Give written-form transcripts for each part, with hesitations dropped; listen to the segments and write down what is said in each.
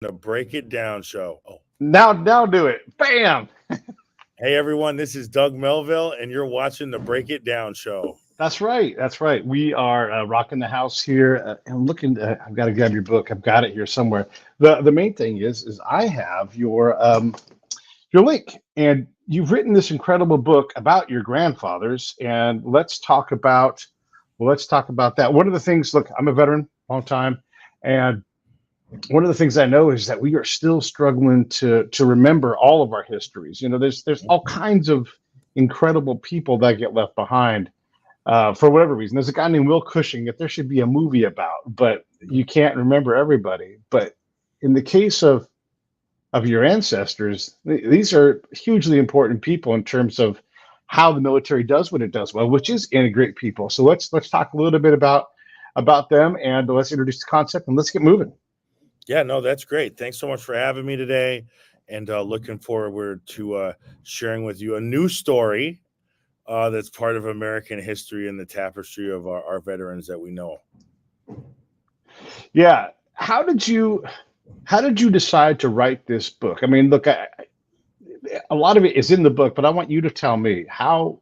The Break It Down show. Oh, Now do it. Bam. hey everyone, this is Doug Melville, and you're watching the Break It Down show. That's right. That's right. We are rocking the house here. And looking. I've got to grab your book. I've got it here somewhere. The main thing is I have your link, and you've written this incredible book about your grandfathers. And let's talk about that. One of the things. Look, I'm a veteran, long time, and one of the things I know is that we are still struggling to remember all of our histories. You know, there's all kinds of incredible people that get left behind for whatever reason. There's a guy named Will Cushing that there should be a movie about, but you can't remember everybody. But in the case of your ancestors, these are hugely important people in terms of how the military does what it does well, which is integrate people. So let's talk a little bit about them, and let's introduce the concept, and let's get moving. Yeah, no, that's great. Thanks so much for having me today, and looking forward to sharing with you a new story that's part of American history and the tapestry of our veterans that we know. Yeah. How did you decide to write this book? I mean, look, a lot of it is in the book, but I want you to tell me how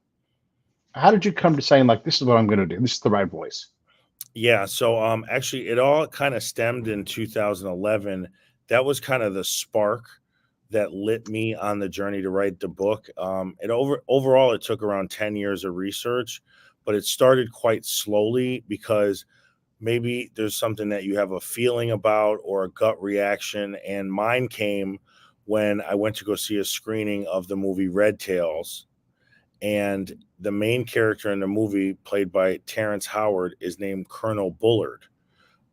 did you come to saying, like, this is what I'm going to do? This is the right voice. Yeah, so actually it all kind of stemmed in 2011. That was kind of the spark that lit me on the journey to write the book. Overall it took around 10 years of research, but it started quite slowly because maybe there's something that you have a feeling about or a gut reaction, and mine came when I went to go see a screening of the movie Red Tails. And the main character in the movie, played by Terrence Howard, is named Colonel Bullard.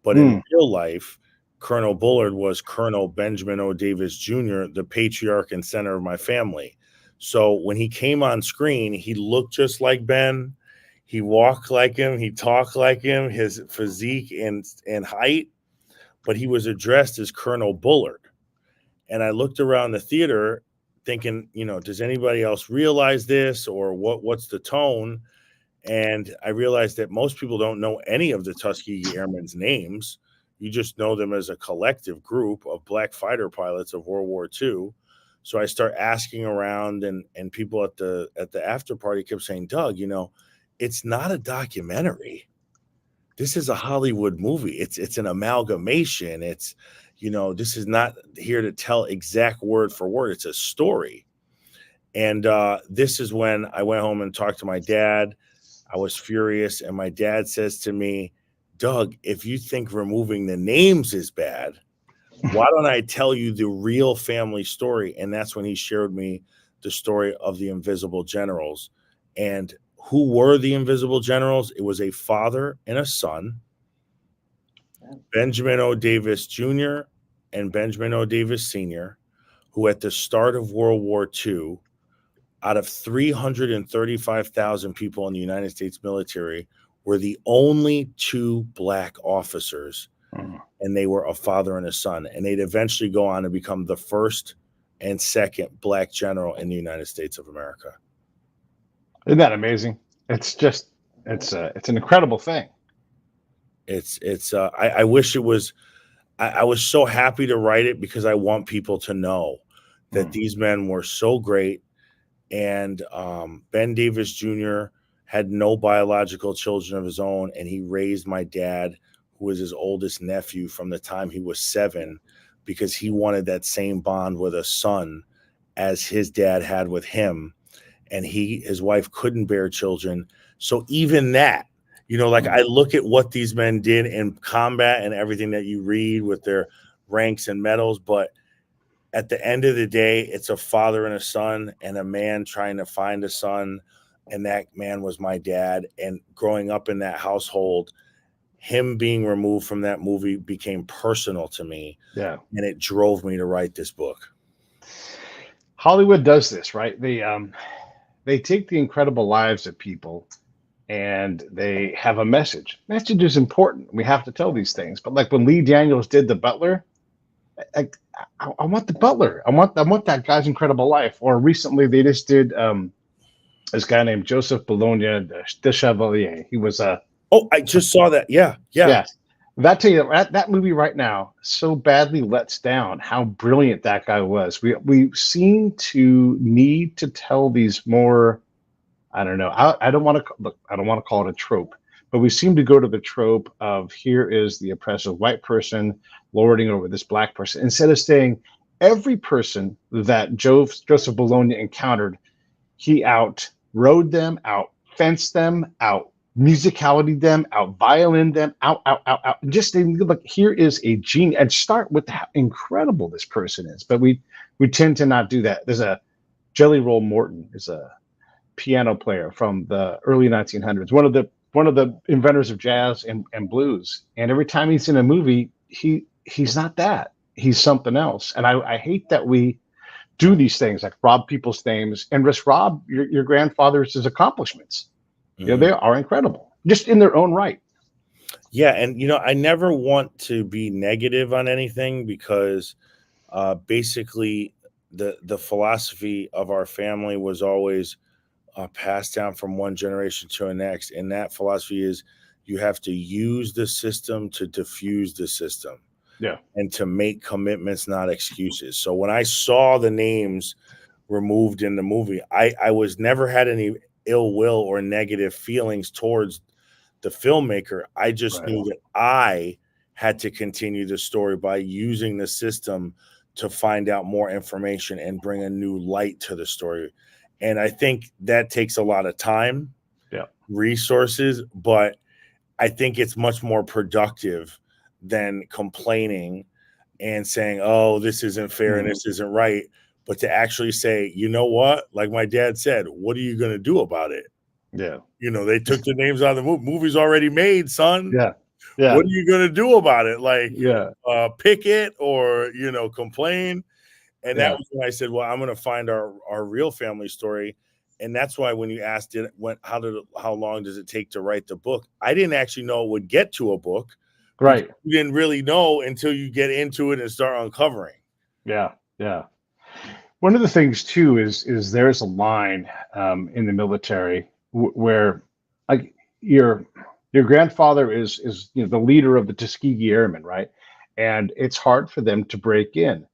But in real life, Colonel Bullard was Colonel Benjamin O. Davis Jr., the patriarch and center of my family. So when he came on screen, he looked just like Ben. He walked like him. He talked like him, his physique and height. But he was addressed as Colonel Bullard. And I looked around the theater thinking, does anybody else realize this, or what's the tone? And I realized that most people don't know any of the Tuskegee Airmen's names. You just know them as a collective group of black fighter pilots of World War II. So I start asking around, and people at the after party kept saying, Doug, it's not a documentary. This is a Hollywood movie. It's an amalgamation. This is not here to tell exact word for word. It's a story. And this is when I went home and talked to my dad. I was furious. And my dad says to me, Doug, if you think removing the names is bad, why don't I tell you the real family story? And that's when he shared me the story of the Invisible Generals. And who were the Invisible Generals? It was a father and a son, Benjamin O. Davis Jr. and Benjamin O. Davis Sr., who at the start of World War II, out of 335,000 people in the United States military, were the only two black officers, and they were a father and a son. And they'd eventually go on to become the first and second black general in the United States of America. Isn't that amazing? It's an incredible thing. I wish it was. I was so happy to write it because I want people to know that these men were so great. And Ben Davis Jr. had no biological children of his own, and he raised my dad, who was his oldest nephew, from the time he was 7, because he wanted that same bond with a son as his dad had with him. And his wife couldn't bear children. So even that, I look at what these men did in combat and everything that you read with their ranks and medals, but at the end of the day, it's a father and a son and a man trying to find a son. And that man was my dad. And growing up in that household, him being removed from that movie became personal to me. Yeah. And it drove me to write this book. Hollywood does this, right? They take the incredible lives of people and they have a message. Message is important. We have to tell these things. But like when Lee Daniels did The Butler, I want the Butler. I want that guy's incredible life. Or recently they just did this guy named Joseph Bologna, the Chevalier. He was I just saw that. Yeah. Yeah. That tell you that movie right now so badly lets down how brilliant that guy was. We seem to need to tell these more. I don't know. I don't want to look. I don't want to call it a trope, but we seem to go to the trope of here is the oppressive white person lording over this black person instead of saying every person that Joseph Bologna encountered, he out rode them, out fenced them, out musicality them, out violin them, out. Just look, here is a genius, and start with how incredible this person is. But we tend to not do that. There's a Jelly Roll Morton is a piano player from the early 1900s, one of the inventors of jazz and blues. And every time he's in a movie, he's not that. He's something else. And I hate that we do these things like rob people's names and just rob your grandfather's accomplishments. You know, Mhm. they are incredible just in their own right. Yeah, and I never want to be negative on anything because basically the philosophy of our family was always passed down from one generation to the next, and that philosophy is you have to use the system to diffuse the system Yeah. and to make commitments, not excuses. So when I saw the names removed in the movie, I was never had any ill will or negative feelings towards the filmmaker. I just Right. knew that I had to continue the story by using the system to find out more information and bring a new light to the story. And I think that takes a lot of time, Yeah. resources, but I think it's much more productive than complaining and saying, "Oh, this isn't fair and Mhm. this isn't right," but to actually say, "You know what? Like my dad said, what are you going to do about it?" Yeah. They took the names out of the movie's already made, son. Yeah. Yeah. What are you going to do about it? Like Yeah. pick it or, complain? And that Yeah. was when I said, "Well, I'm going to find our real family story." And that's why when you asked it, how long does it take to write the book? I didn't actually know it would get to a book because Right. you didn't really know until you get into it and start uncovering. Yeah. Yeah. One of the things too is there's a line in the military where like your your grandfather is the leader of the Tuskegee Airmen, right? And it's hard for them to break in.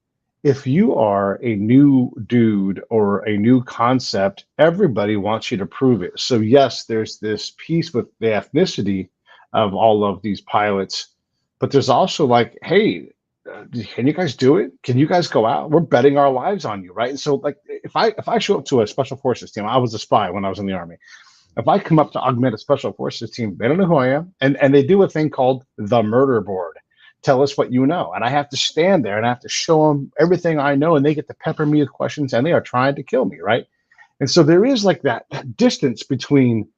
If you are a new dude or a new concept, everybody wants you to prove it. So yes, there's this piece with the ethnicity of all of these pilots, but there's also like, hey, can you guys do it? Can you guys go out? We're betting our lives on you, right? And so, like, if I show up to a special forces team, I was a spy when I was in the army. If I come up to augment a special forces team, they don't know who I am, and they do a thing called the murder board. Tell us what you know, and I have to stand there and I have to show them everything I know, and they get to pepper me with questions, and they are trying to kill me, right? And so there is like that distance between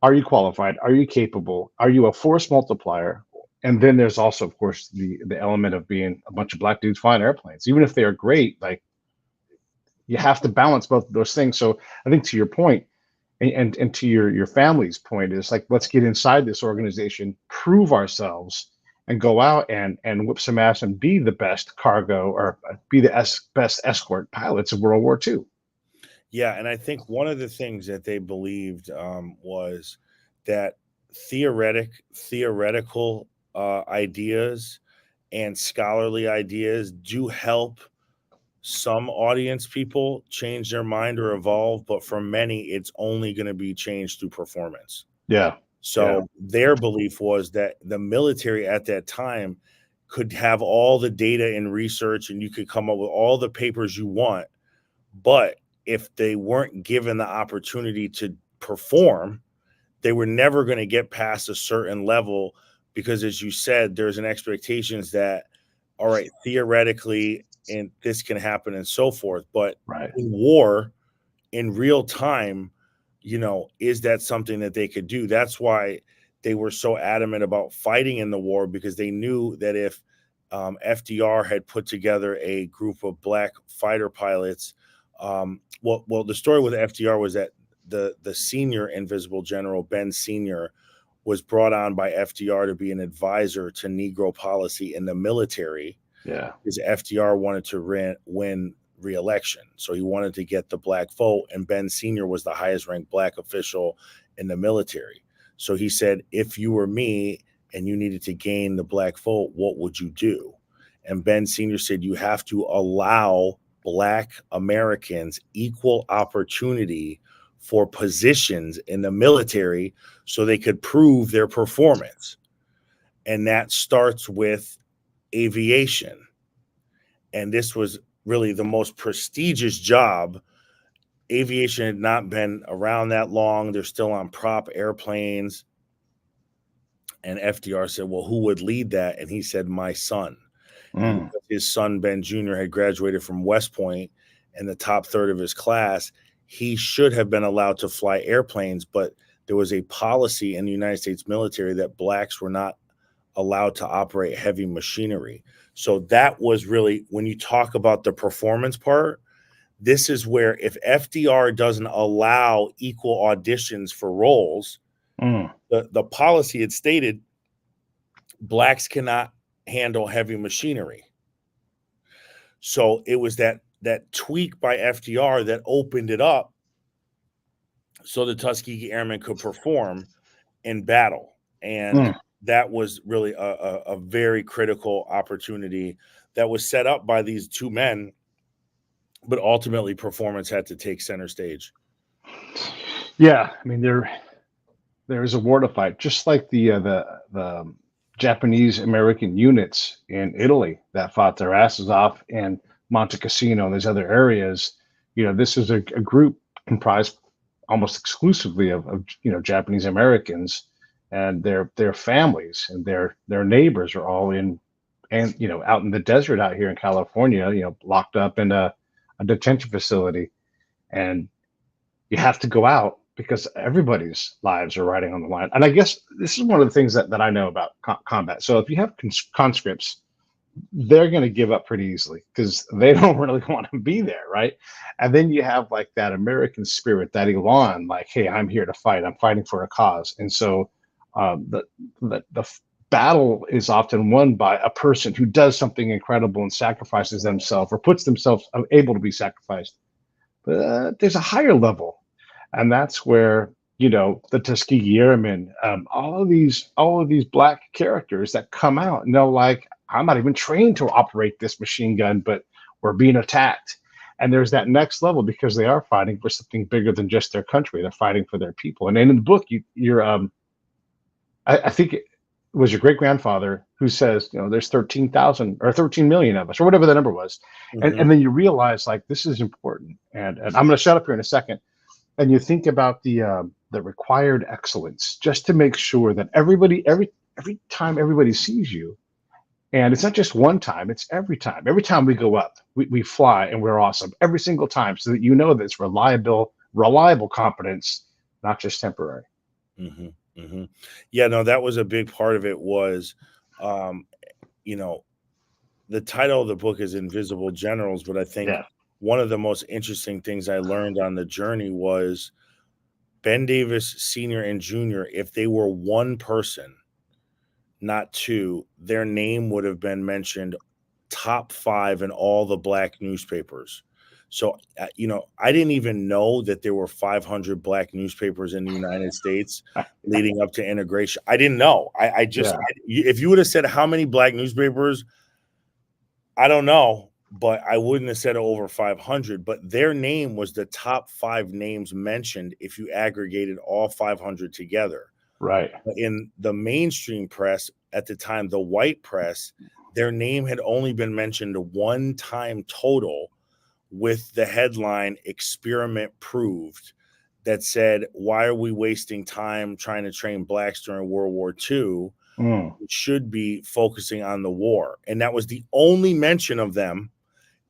are you qualified? Are you capable? Are you a force multiplier? And then there's also, of course, the element of being a bunch of black dudes flying airplanes. Even if they are great, like you have to balance both of those things. So I think to your point, and to your family's point is like let's get inside this organization, prove ourselves, and go out and whip some ass and be the best cargo or be the best escort pilots of World War II. Yeah, and I think one of the things that they believed was that theoretical ideas and scholarly ideas do help some audience people change their mind or evolve, but for many, it's only going to be changed through performance. Yeah, yeah, So their belief was that the military at that time could have all the data and research, and you could come up with all the papers you want. But if they weren't given the opportunity to perform, they were never going to get past a certain level because, as you said, there's an expectations that, all right, theoretically, and this can happen and so forth. But right. in war, in real time, is that something that they could do? That's why they were so adamant about fighting in the war because they knew that if FDR had put together a group of black fighter pilots, well, the story with FDR was that the senior Invisible General Ben Senior was brought on by FDR to be an advisor to Negro policy in the military Yeah, because FDR wanted to win re-election. So he wanted to get the black vote, and Ben Senior was the highest ranked black official in the military. So he said, if you were me and you needed to gain the black vote, what would you do? And Ben Sr. said, you have to allow Black Americans equal opportunity for positions in the military so they could prove their performance. And that starts with aviation. And this was really the most prestigious job. Aviation had not been around that long. They're still on prop airplanes. And FDR said, well, who would lead that? And he said, my son. And his son, Ben Jr., had graduated from West Point in the top third of his class. He should have been allowed to fly airplanes, but there was a policy in the United States military that blacks were not allowed to operate heavy machinery. So that was really, when you talk about the performance part, this is where if FDR doesn't allow equal auditions for roles, the policy had stated blacks cannot handle heavy machinery. So it was that tweak by FDR that opened it up so the Tuskegee Airmen could perform in battle. And that was really a very critical opportunity that was set up by these two men, but ultimately performance had to take center stage. Yeah, I mean there is a war to fight, just like the Japanese American units in Italy that fought their asses off in Monte Cassino and these other areas. This is a group comprised almost exclusively of Japanese Americans and their families and their neighbors are all in, and out in the desert out here in California, locked up in a detention facility, and you have to go out because everybody's lives are riding on the line. And I guess this is one of the things that I know about combat. So if you have conscripts, they're going to give up pretty easily because they don't really want to be there, right? And then you have like that American spirit, that elan, like, hey, I'm here to fight. I'm fighting for a cause. And so the battle is often won by a person who does something incredible and sacrifices themselves or puts themselves able to be sacrificed. But there's a higher level. And that's where, the Tuskegee Airmen, all of these black characters that come out and they're like, I'm not even trained to operate this machine gun, but we're being attacked. And there's that next level because they are fighting for something bigger than just their country. They're fighting for their people. And in the book, I think it was your great grandfather who says, there's 13,000 or 13 million of us or whatever the number was. And then you realize like, this is important. And I'm going to shut up here in a second. And you think about the required excellence just to make sure that every time everybody sees you, and it's not just one time, it's every time we go up, we fly and we're awesome every single time, so that that it's reliable competence, not just temporary. Yeah, no, that was a big part of it was, the title of the book is Invisible Generals, but I think one of the most interesting things I learned on the journey was Ben Davis Sr. and Jr., if they were one person, not two, their name would have been mentioned top 5 in all the black newspapers. So, I didn't even know that there were 500 black newspapers in the United States leading up to integration. I didn't know. If you would have said how many black newspapers, I don't know. But I wouldn't have said over 500, but their name was the top 5 names mentioned if you aggregated all 500 together. Right. In the mainstream press at the time, the white press, their name had only been mentioned one time total with the headline "Experiment Proved," that said, why are we wasting time trying to train blacks during World War II? It should be focusing on the war. And that was the only mention of them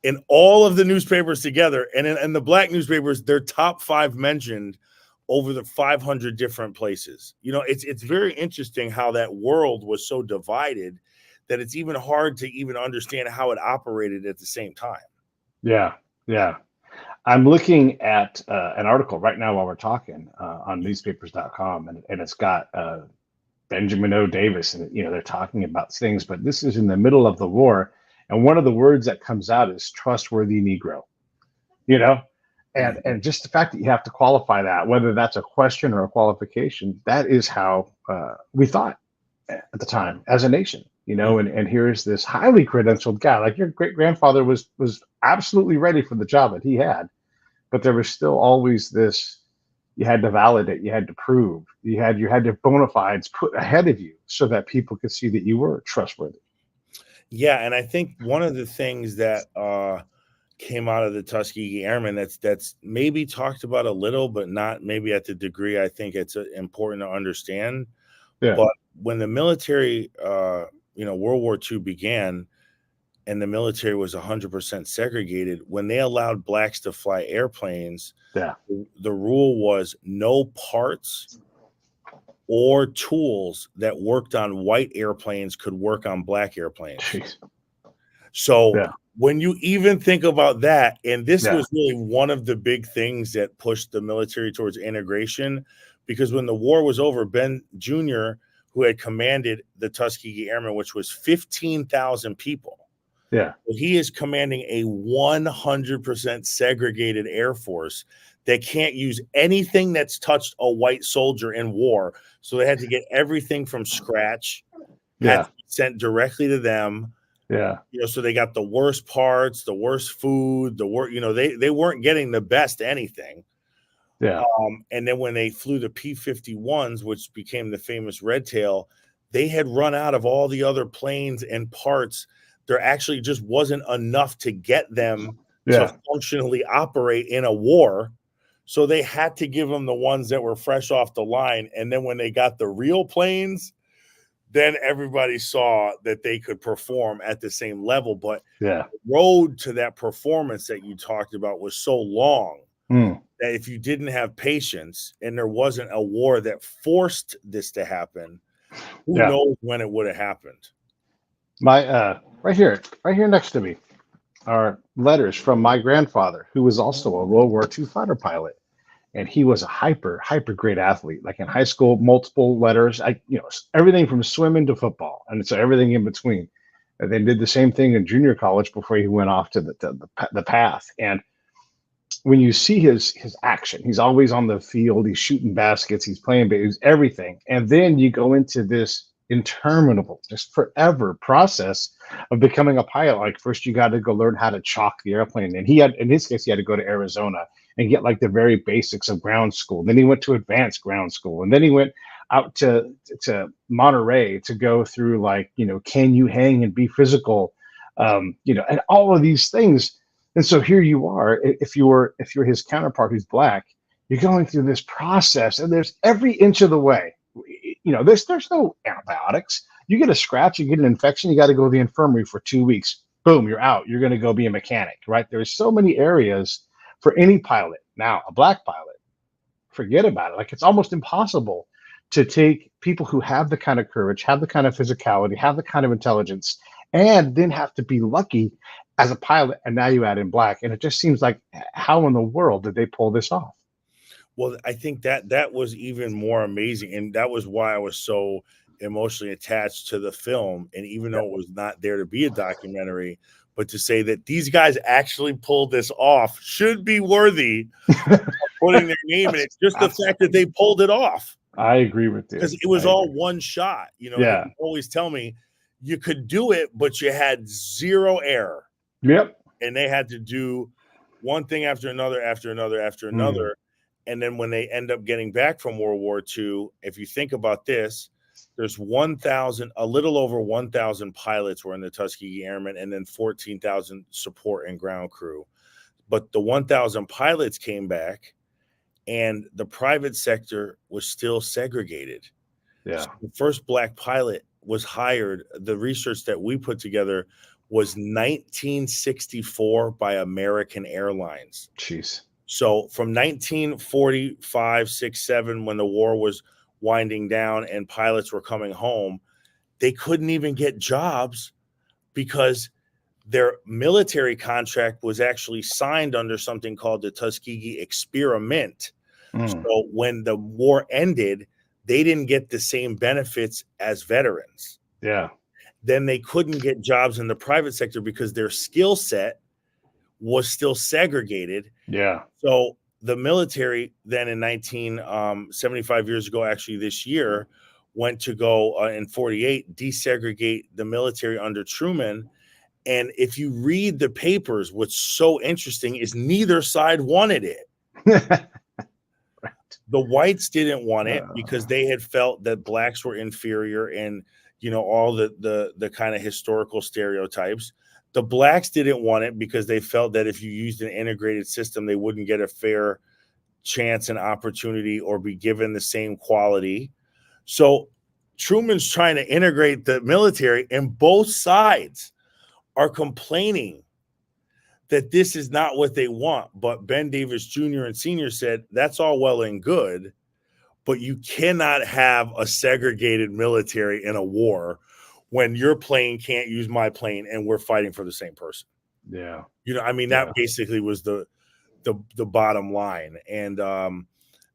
in all of the newspapers together. And in the black newspapers, their top 5 mentioned over the 500 different places. It's very interesting how that world was so divided that it's even hard to even understand how it operated at the same time. Yeah. I'm looking at an article right now while we're talking on newspapers.com, and it's got Benjamin O. Davis, and they're talking about things, but this is in the middle of the war. And one of the words that comes out is trustworthy Negro, and just the fact that you have to qualify that, whether that's a question or a qualification, that is how we thought. at the time as a nation, and here's this highly credentialed guy. Like your great grandfather was absolutely ready for the job that he had, but there was still always this. You had to validate, you had to prove, you had your bona fides put ahead of you so that people could see that you were trustworthy. Yeah, and I think one of the things that came out of the Tuskegee Airmen that's maybe talked about a little, but not maybe at the degree I think it's important to understand. Yeah. But when the military, World War II began, and the military was 100% segregated, when they allowed blacks to fly airplanes, Yeah. the rule was no parts or tools that worked on white airplanes could work on black airplanes. Jeez. So Yeah. when you even think about that, and this Yeah. was really one of the big things that pushed the military towards integration, because when the war was over, Ben Jr., who had commanded the Tuskegee Airmen, which was 15,000 people, Yeah. he is commanding a 100% segregated Air Force that can't use anything that's touched a white soldier in war. So they had to get everything from scratch, had to be sent directly to them. Yeah. So they got the worst parts, the worst food, they weren't getting the best anything. Yeah. And then when they flew the P-51s, which became the famous Red Tail, they had run out of all the other planes and parts. There actually just wasn't enough to get them to functionally operate in a war. So they had to give them the ones that were fresh off the line. And then when they got the real planes, then everybody saw that they could perform at the same level. But the road to that performance that you talked about was so long that if you didn't have patience and there wasn't a war that forced this to happen, who knows when it would have happened. My right here next to me are letters from my grandfather, who was also a World War II fighter pilot. And he was a hyper great athlete. Like in high school, multiple letters, everything from swimming to football. And so everything in between. And they did the same thing in junior college before he went off to the path. And when you see his action, he's always on the field, he's shooting baskets, he's playing, he's everything. And then you go into this interminable, just forever process of becoming a pilot. Like first you got to go learn how to chalk the airplane. And in his case, he had to go to Arizona and get like the very basics of ground school. Then he went to advanced ground school. And then he went out to Monterey to go through can you hang and be physical? And all of these things. And so here you are, if you're his counterpart who's black, you're going through this process, and there's every inch of the way, there's no antibiotics. You get a scratch, you get an infection, you got to go to the infirmary for 2 weeks. Boom, you're out. You're going to go be a mechanic, right? There's so many areas for any pilot. Now, a black pilot, forget about it. Like it's almost impossible to take people who have the kind of courage, have the kind of physicality, have the kind of intelligence, and then have to be lucky as a pilot, and now you add in black, and it just seems like, how in the world did they pull this off? Well, I think that was even more amazing, and that was why I was so emotionally attached to the film. And even though it was not there to be a documentary, but to say that these guys actually pulled this off should be worthy of putting their name in it. Just the fact that they pulled it off. I agree with you. Because it was all one shot. You always tell me you could do it, but you had zero error. Yep. And they had to do one thing after another, after another, after another. And then when they end up getting back from World War II, if you think about this, there's a little over 1,000 pilots were in the Tuskegee Airmen, and then 14,000 support and ground crew. But the 1,000 pilots came back, and the private sector was still segregated. Yeah. So the first black pilot was hired. The research that we put together was 1964 by American Airlines. Jeez. So from 1945, 6, 7, when the war was winding down and pilots were coming home, they couldn't even get jobs because their military contract was actually signed under something called the Tuskegee Experiment. So when the war ended, they didn't get the same benefits as veterans. Yeah. Then they couldn't get jobs in the private sector because their skill set was still segregated. Yeah. So the military then in 75 years ago, actually this year, went to go in 48 desegregate the military under Truman. And if you read the papers, what's so interesting is neither side wanted it. The whites didn't want it because they had felt that blacks were inferior and, all the kind of historical stereotypes. The blacks didn't want it because they felt that if you used an integrated system, they wouldn't get a fair chance and opportunity or be given the same quality. So Truman's trying to integrate the military, and both sides are complaining that this is not what they want. But Ben Davis Jr. and Sr. said, that's all well and good, but you cannot have a segregated military in a war when your plane can't use my plane and we're fighting for the same person. Yeah. That basically was the bottom line. And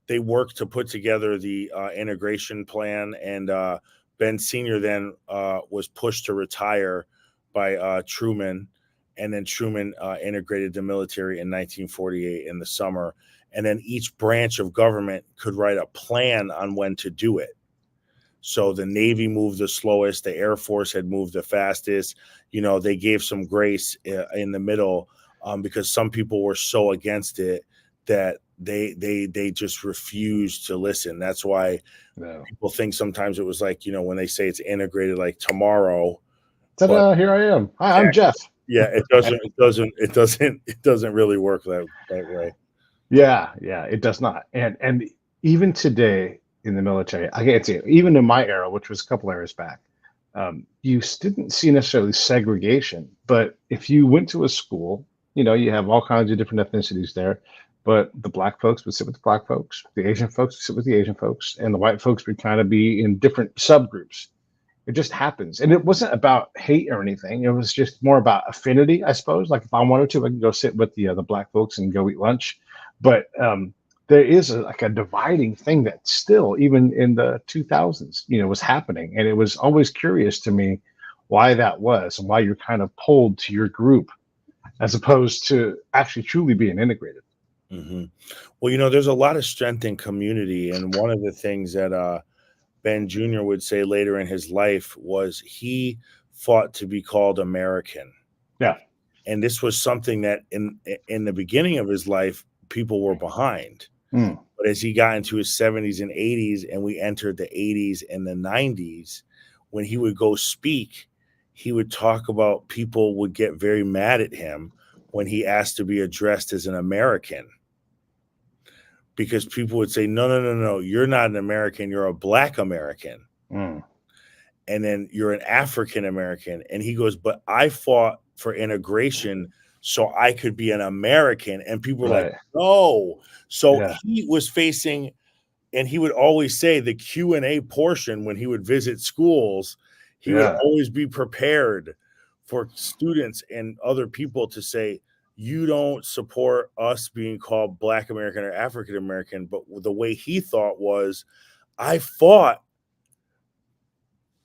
they worked to put together the integration plan. And Ben Sr. then was pushed to retire by Truman. And then Truman integrated the military in 1948 in the summer. And then each branch of government could write a plan on when to do it. So the Navy moved the slowest. The Air Force had moved the fastest. They gave some grace in the middle because some people were so against it that they just refused to listen. That's why people think sometimes it was like, when they say it's integrated, like tomorrow. Ta-da, here I am. Hi, I'm Jeff. Yeah, it doesn't really work that way. Yeah, it does not. And even today in the military, I can't say it, even in my era, which was a couple eras back, you didn't see necessarily segregation. But if you went to a school, you have all kinds of different ethnicities there. But the black folks would sit with the black folks, the Asian folks would sit with the Asian folks, and the white folks would kind of be in different subgroups. It just happens. And it wasn't about hate or anything. It was just more about affinity, I suppose. Like if I wanted to, I could go sit with the black folks and go eat lunch. But there is a dividing thing that still, even in the 2000s, was happening. And it was always curious to me why that was and why you're kind of pulled to your group as opposed to actually truly being integrated. Mm-hmm. Well, there's a lot of strength in community. And one of the things that Ben Jr. would say later in his life was he fought to be called American. Yeah. And this was something that in the beginning of his life, people were behind. But as he got into his 70s and 80s, and we entered the 80s and the 90s, when he would go speak, he would talk about people would get very mad at him when he asked to be addressed as an American. Because people would say, no, you're not an American, you're a Black American. And then you're an African American. And he goes, but I fought for integration so I could be an American. And people were like, no. So he was facing, and he would always say the Q&A portion when he would visit schools, he would always be prepared for students and other people to say, you don't support us being called Black American or African American. But the way he thought was, I fought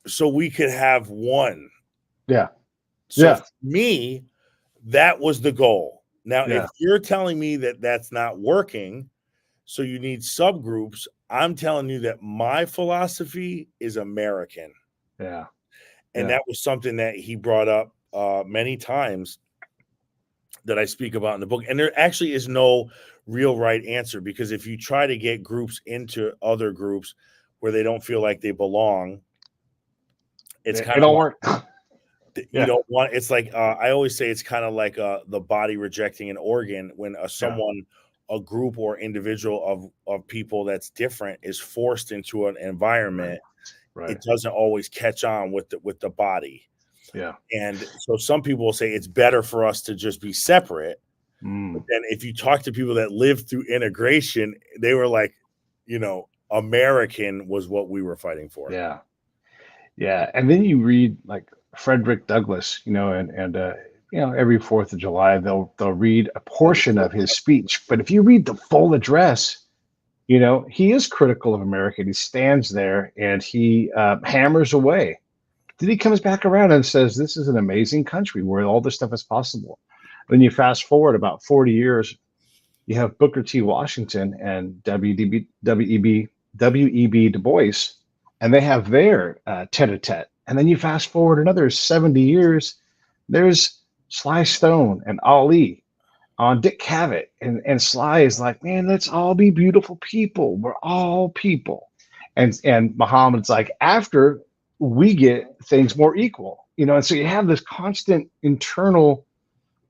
so we could have one. Yeah. So for me, that was the goal. Now, if you're telling me that that's not working, so you need subgroups, I'm telling you that my philosophy is American. Yeah. And that was something that he brought up many times that I speak about in the book. And there actually is no real right answer, because if you try to get groups into other groups where they don't feel like they belong, it's kind of don't work. You don't want. It's like I always say, it's kind of like the body rejecting an organ when someone, a group or individual of people that's different is forced into an environment. Right. It doesn't always catch on with the body. Yeah. And so some people will say it's better for us to just be separate. But then if you talk to people that lived through integration, they were like, American was what we were fighting for. Yeah. Yeah. And then you read like Frederick Douglass, and every 4th of July, they'll read a portion of his speech. But if you read the full address, he is critical of America. He stands there and he hammers away. Then he comes back around and says, this is an amazing country where all this stuff is possible. Then you fast forward about 40 years, you have Booker T. Washington and W.E.B. Du Bois and they have their tete-a-tete. And then you fast forward another 70 years, there's Sly Stone and Ali on Dick Cavett. And Sly is like, man, let's all be beautiful people. We're all people. And Muhammad's like, after we get things more equal, and so you have this constant internal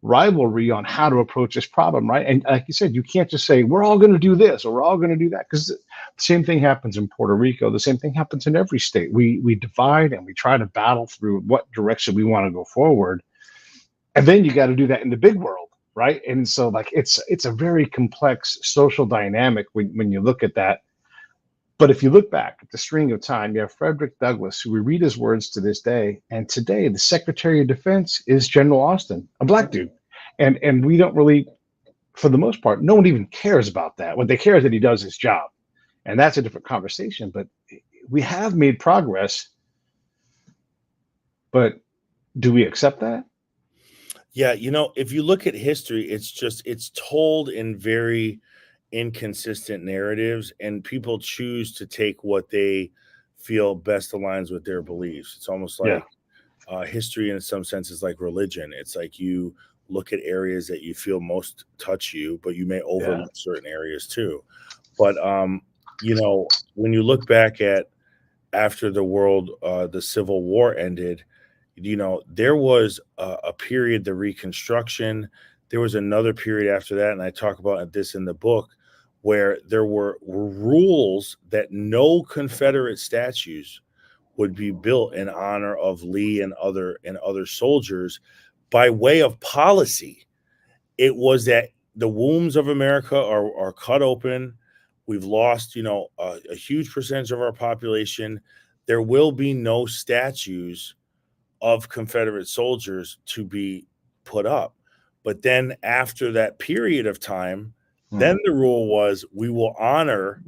rivalry on how to approach this problem, right? And like you said, you can't just say we're all going to do this or we're all going to do that, because the same thing happens in Puerto Rico. The same thing happens in every state. We divide and we try to battle through what direction we want to go forward, and then you got to do that in the big world, right? And so like it's a very complex social dynamic when you look at that. But if you look back at the string of time, you have Frederick Douglass, who we read his words to this day. And today, the Secretary of Defense is General Austin, a black dude. And we don't really, for the most part, no one even cares about that. What they care is that he does his job. And that's a different conversation. But we have made progress. But do we accept that? Yeah, if you look at history, it's told in very inconsistent narratives, and people choose to take what they feel best aligns with their beliefs. It's almost like history in some sense is like religion. It's like you look at areas that you feel most touch you, but you may overlook certain areas too. But when you look back at after the Civil War ended, there was a period, the Reconstruction. There was another period after that, and I talk about this in the book, where there were rules that no Confederate statues would be built in honor of Lee and other soldiers by way of policy. It was that the wombs of America are cut open. We've lost, a huge percentage of our population. There will be no statues of Confederate soldiers to be put up. But then after that period of time, then the rule was we will honor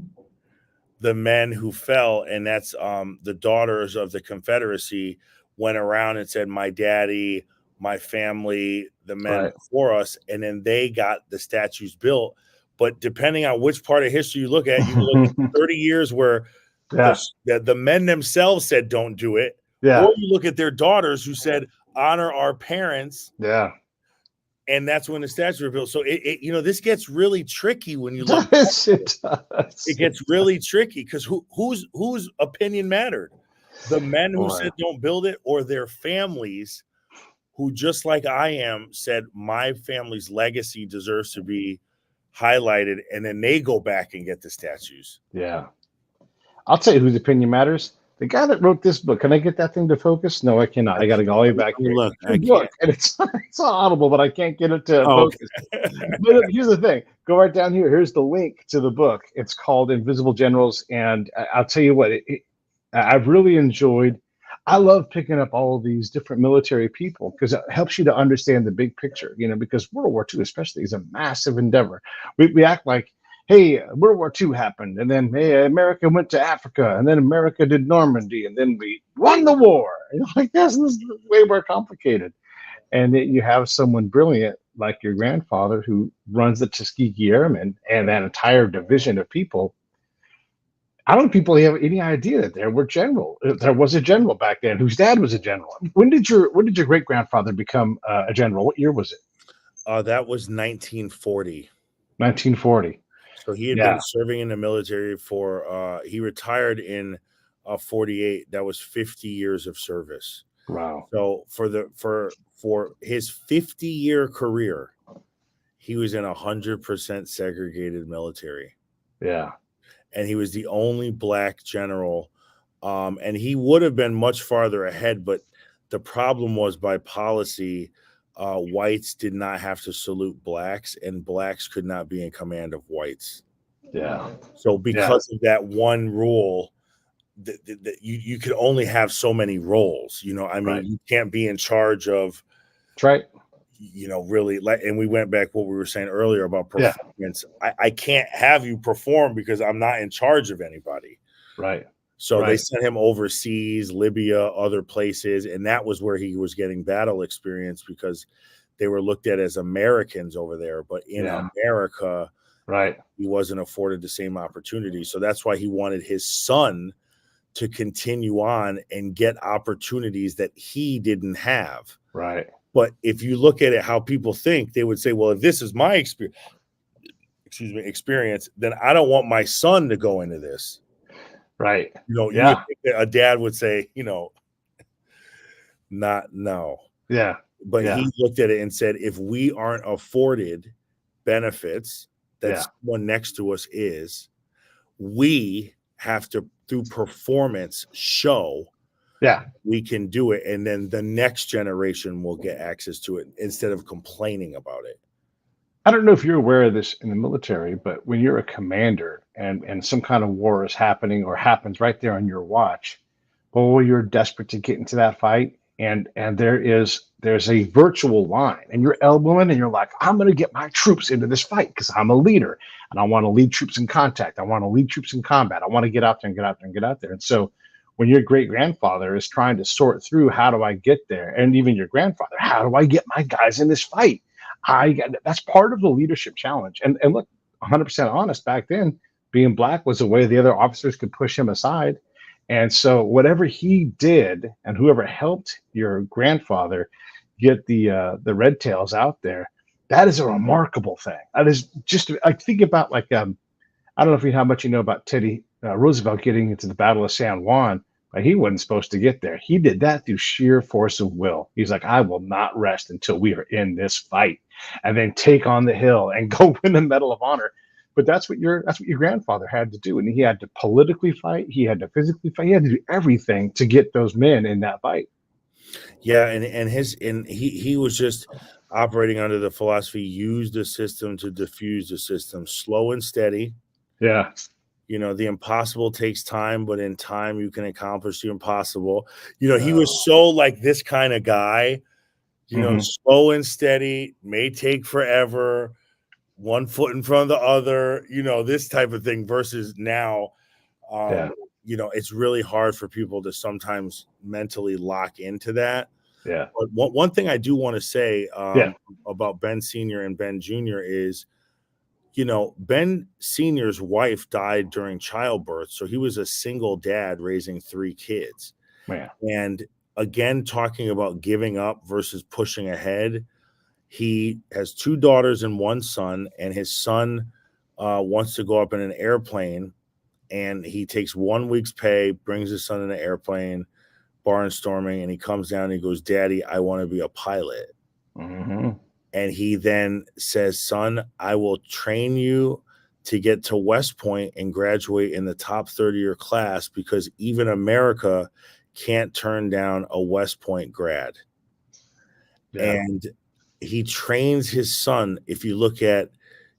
the men who fell, and that's the daughters of the Confederacy went around and said, my daddy, my family, the men before us, and then they got the statues built. But depending on which part of history you look at, you look at 30 years where the men themselves said don't do it, or you look at their daughters who said honor our parents. And that's when the statues were built. So this gets really tricky when you look. It gets really tricky because whose opinion mattered? The men who said don't build it, or their families who, just like I am, said my family's legacy deserves to be highlighted, and then they go back and get the statues. Yeah, I'll tell you whose opinion matters. The guy that wrote this book. Can I get that thing to focus? No, I cannot. I got to go all the way back here. Look, I can't. And it's audible, but I can't get it to focus. But here's the thing. Go right down here. Here's the link to the book. It's called Invisible Generals. And I'll tell you what, I've really enjoyed. I love picking up all of these different military people because it helps you to understand the big picture, because World War II especially is a massive endeavor. We act like, hey, World War II happened, and then, hey, America went to Africa, and then America did Normandy, and then we won the war. Like, this is way more complicated. And you have someone brilliant like your grandfather who runs the Tuskegee Airmen and that entire division of people. I don't think people have any idea that there was a general back then whose dad was a general. When did your great grandfather become a general? What year was it? That was 1940. 1940. So he had been serving in the military he retired in 48. That was 50 years of service. Wow. So for his 50-year career, he was in 100% segregated military. Yeah. And he was the only black general. And he would have been much farther ahead, but the problem was by policy, whites did not have to salute blacks, and blacks could not be in command of whites. Yeah. So because of that one rule, you could only have so many roles. You can't be in charge of. That's right. Really, and we went back what we were saying earlier about performance. I can't have you perform because I'm not in charge of anybody. Right. So they sent him overseas, Libya, other places, and that was where he was getting battle experience because they were looked at as Americans over there. But in America, he wasn't afforded the same opportunity. So that's why he wanted his son to continue on and get opportunities that he didn't have. Right. But if you look at it how people think, they would say, well, if this is my experience, then I don't want my son to go into this. Right. You would Yeah. think that a dad would say, no. Yeah. But he looked at it and said, if we aren't afforded benefits that someone next to us is, we have to, through performance, show we can do it. And then the next generation will get access to it instead of complaining about it. I don't know if you're aware of this in the military, but when you're a commander and some kind of war is happening or happens right there on your watch, you're desperate to get into that fight. And there's a virtual line and you're elbowing and you're like, I'm going to get my troops into this fight because I'm a leader and I want to lead troops in contact. I want to lead troops in combat. I want to get out there and get out there and get out there. And so when your great grandfather is trying to sort through, how do I get there? And even your grandfather, how do I get my guys in this fight? That's part of the leadership challenge. And look, 100% honest, back then, being black was a way the other officers could push him aside. And so whatever he did and whoever helped your grandfather get the red tails out there, that is a remarkable thing. That is just, I think about like, I don't know if you how much you know about Teddy Roosevelt getting into the Battle of San Juan, but he wasn't supposed to get there. He did that through sheer force of will. He's like, I will not rest until we are in this fight, and then take on the hill and go win the Medal of Honor. But that's what your grandfather had to do, and he had to politically fight. He had to physically fight. He had to do everything to get those men in that fight. Yeah, and he was just operating under the philosophy: use the system to diffuse the system, slow and steady. Yeah. The impossible takes time, but in time you can accomplish the impossible. He was so like this kind of guy, slow and steady, may take forever, one foot in front of the other, this type of thing versus now, it's really hard for people to sometimes mentally lock into that. Yeah. But one thing I do want to say about Ben Sr. and Ben Jr. is, Ben Sr.'s wife died during childbirth. So he was a single dad raising 3 kids. Man. And again, talking about giving up versus pushing ahead, he has 2 daughters and 1 son, and his son wants to go up in an airplane, and he takes 1 week's pay, brings his son in an airplane, barnstorming, and he comes down and he goes, Daddy, I want to be a pilot. Mm-hmm. And he then says, son, I will train you to get to West Point and graduate in the top 30 of your class, because even America can't turn down a West Point grad. Yeah. And he trains his son. If you look at,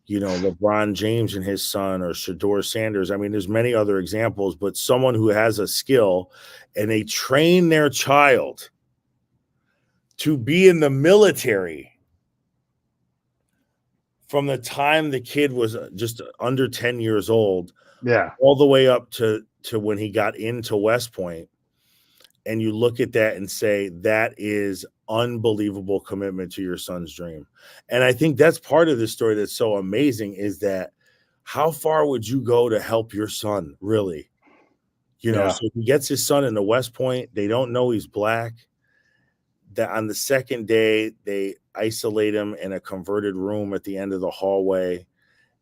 LeBron James and his son, or Shedeur Sanders, I mean, there's many other examples, but someone who has a skill and they train their child to be in the military from the time the kid was just under 10 years old, all the way up to when he got into West Point. And you look at that and say, that is unbelievable commitment to your son's dream. And I think that's part of the story that's so amazing, is that how far would you go to help your son, really? So he gets his son into West Point. They don't know he's black. That on the second day, they isolate him in a converted room at the end of the hallway,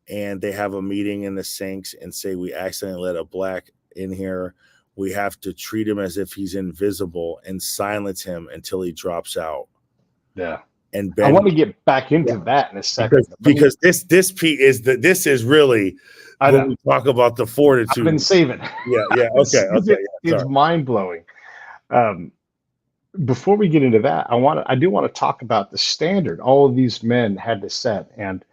and they have a meeting in the sinks and say, we accidentally let a black in here. We have to treat him as if he's invisible and silence him until he drops out. Yeah. And Ben, I want to get back into that in a second. Because this this is really when we talk about the fortitude. I've been saving. Yeah. Okay. It's mind blowing. Before we get into that, I do want to talk about the standard all of these men had to set. And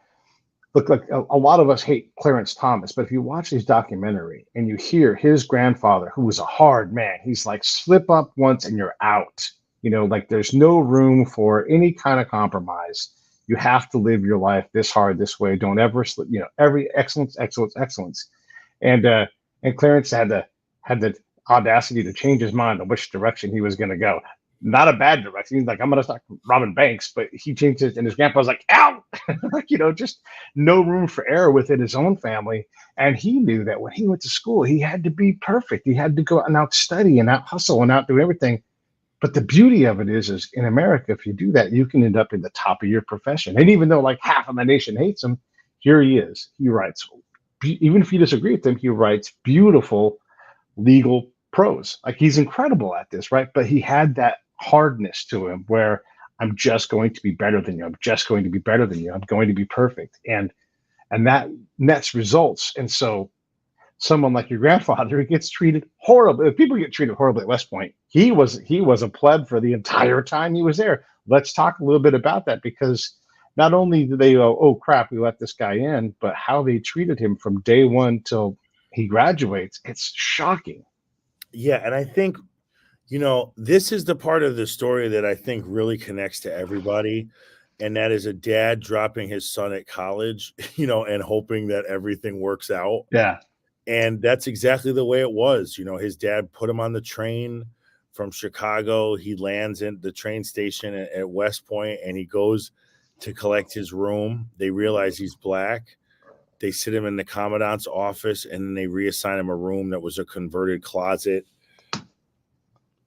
look, like a lot of us hate Clarence Thomas, but if you watch his documentary and you hear his grandfather, who was a hard man, he's like, slip up once and you're out. Like there's no room for any kind of compromise. You have to live your life this hard, this way. Don't ever slip. Every excellence. And Clarence had the audacity to change his mind on which direction he was going to go. not a bad direction. He's like, I'm gonna start robbing banks, but he changed it, and his grandpa was like, "Ow!" Like, just no room for error within his own family. And he knew that when he went to school, he had to be perfect. He had to go out and out study and out hustle and out do everything. But the beauty of it is in America, if you do that, you can end up in the top of your profession. And even though like half of the nation hates him, here he is. He writes, even if you disagree with him, he writes beautiful legal prose. Like, he's incredible at this, right? But he had that hardness to him where I'm just going to be better than you. I'm just going to be better than you. I'm going to be perfect. And that nets results. And so someone like your grandfather who gets treated horribly. People get treated horribly at West Point. He was a pleb for the entire time he was there. Let's talk a little bit about that, because not only did they go, oh crap, we let this guy in, but how they treated him from day one till he graduates, it's shocking. Yeah, and I think, this is the part of the story that I think really connects to everybody. And that is a dad dropping his son at college, and hoping that everything works out. Yeah. And that's exactly the way it was. His dad put him on the train from Chicago. He lands in the train station at West Point, and he goes to collect his room. They realize he's black. They sit him in the commandant's office, and then they reassign him a room that was a converted closet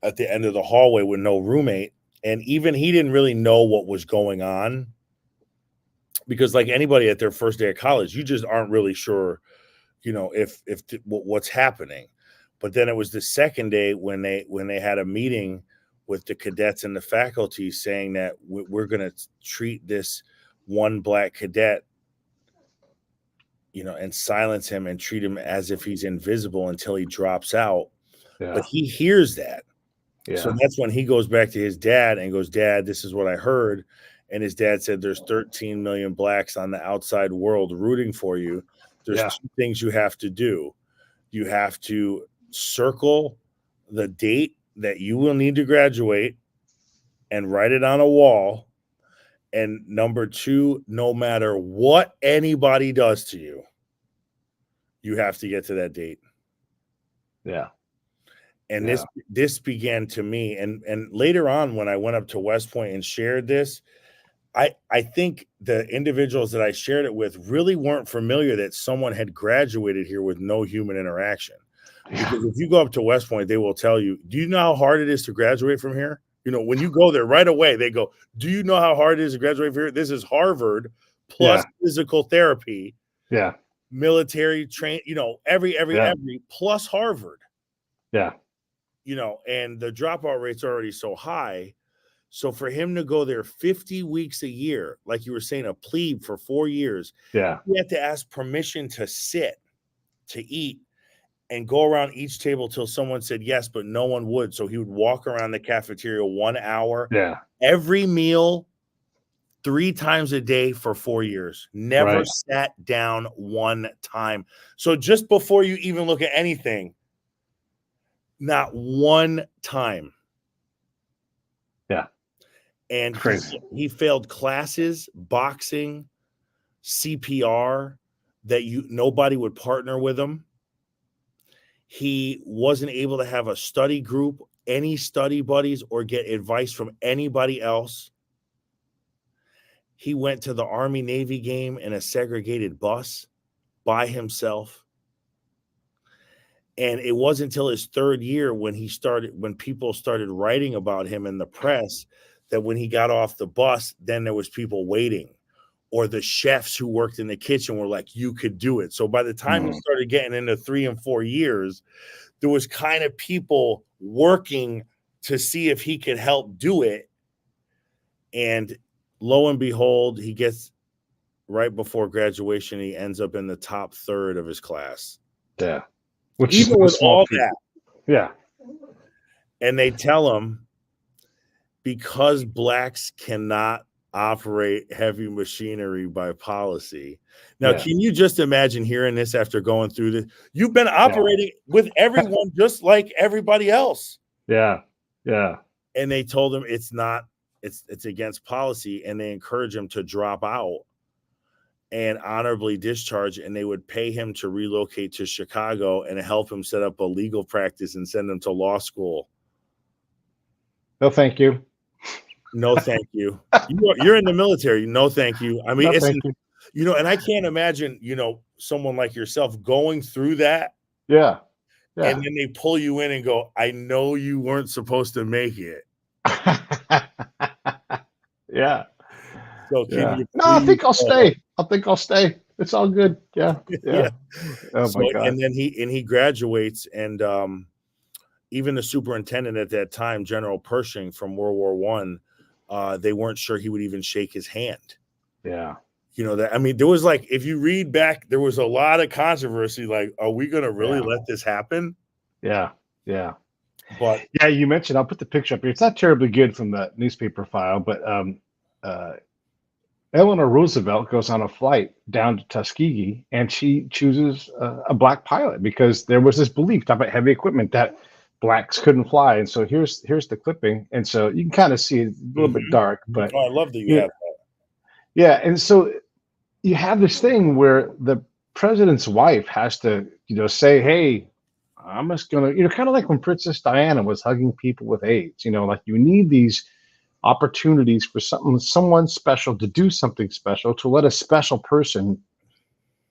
at the end of the hallway with no roommate. And even he didn't really know what was going on, because like anybody at their first day of college, you just aren't really sure, if what's happening. But then it was the second day when they had a meeting with the cadets and the faculty saying that we're going to treat this one black cadet, and silence him and treat him as if he's invisible until he drops out. Yeah. But he hears that. Yeah. So that's when he goes back to his dad and goes, Dad, this is what I heard. And his dad said, there's 13 million blacks on the outside world rooting for you. There's two things you have to do. You have to circle the date that you will need to graduate and write it on a wall. And number two, no matter what anybody does to you, you have to get to that date. Yeah. And this began to me. And later on, when I went up to West Point and shared this, I think the individuals that I shared it with really weren't familiar that someone had graduated here with no human interaction. Because if you go up to West Point, they will tell you, do you know how hard it is to graduate from here? When you go there right away, they go, do you know how hard it is to graduate from here? This is Harvard plus physical therapy. Yeah. Military train, every plus Harvard. Yeah. And the dropout rates are already so high. So for him to go there 50 weeks a year, like you were saying, a plebe for 4 years, he had to ask permission to sit, to eat, and go around each table till someone said yes, but no one would. So he would walk around the cafeteria 1 hour, every meal, 3 times a day for 4 years. Never sat down one time. So just before you even look at anything, not one time. Yeah. And he failed classes, boxing, CPR, that nobody would partner with him. He wasn't able to have a study group, any study buddies, or get advice from anybody else. He went to the Army-Navy game in a segregated bus by himself. And it wasn't until his 3rd year when people started writing about him in the press, that when he got off the bus, then there was people waiting, or the chefs who worked in the kitchen were like, you could do it. So by the time he started getting into 3 and 4 years, there was kind of people working to see if he could help do it. And lo and behold, he gets right before graduation, he ends up in the top 1/3 of his class. Yeah. Which even with all that. Yeah. And they tell him, because blacks cannot operate heavy machinery by policy. Now, can you just imagine hearing this after going through this? You've been operating with everyone just like everybody else. Yeah. Yeah. And they told him it's against policy, and they encourage him to drop out and honorably discharge, and they would pay him to relocate to Chicago and help him set up a legal practice and send him to law school. No, thank you. No, thank you. You're in the military. No, thank you. I mean, No, it's, thank you. and I can't imagine, someone like yourself going through that, Yeah. and Yeah. then they pull you in and go, I know you weren't supposed to make it. Yeah. So can Yeah. you No, I please think I'll go ahead? stay. I think I'll stay. It's all good. Yeah. Yeah. Yeah. Oh So, my God. and then he graduates, and even the superintendent at that time, General Pershing from World War One, they weren't sure he would even shake his hand. Yeah. That, I mean, there was like, if you read back, there was a lot of controversy. Like, are we going to really Yeah. let this happen? Yeah. Yeah. But Yeah. You mentioned, I'll put the picture up here. It's not terribly good from the newspaper file, but uh, Eleanor Roosevelt goes on a flight down to Tuskegee, and she chooses a black pilot because there was this belief about heavy equipment that blacks couldn't fly. And so here's the clipping, and so you can kind of see it's a little bit dark, but I love that you yeah, have yeah. And so you have this thing where the president's wife has to, say, "Hey, I'm just gonna," kind of like when Princess Diana was hugging people with AIDS. Like you need these opportunities for someone special to do something special, to let a special person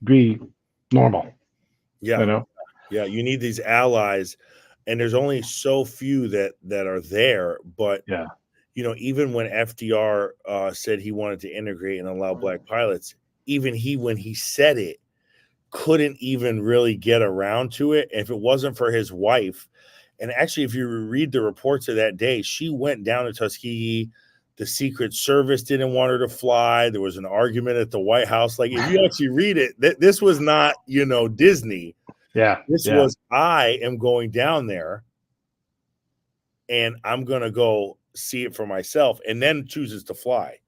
be normal. Yeah. You know? Yeah. You need these allies, and there's only so few that are there. But, Yeah. even when FDR said he wanted to integrate and allow black pilots, even when he said it, couldn't even really get around to it. If it wasn't for his wife, and actually, if you read the reports of that day, she went down to Tuskegee. The Secret Service didn't want her to fly. There was an argument at the White House. Like, if you actually read it, this was not, Disney. Yeah. This Yeah. was, I am going down there and I'm going to go see it for myself, and then chooses to fly.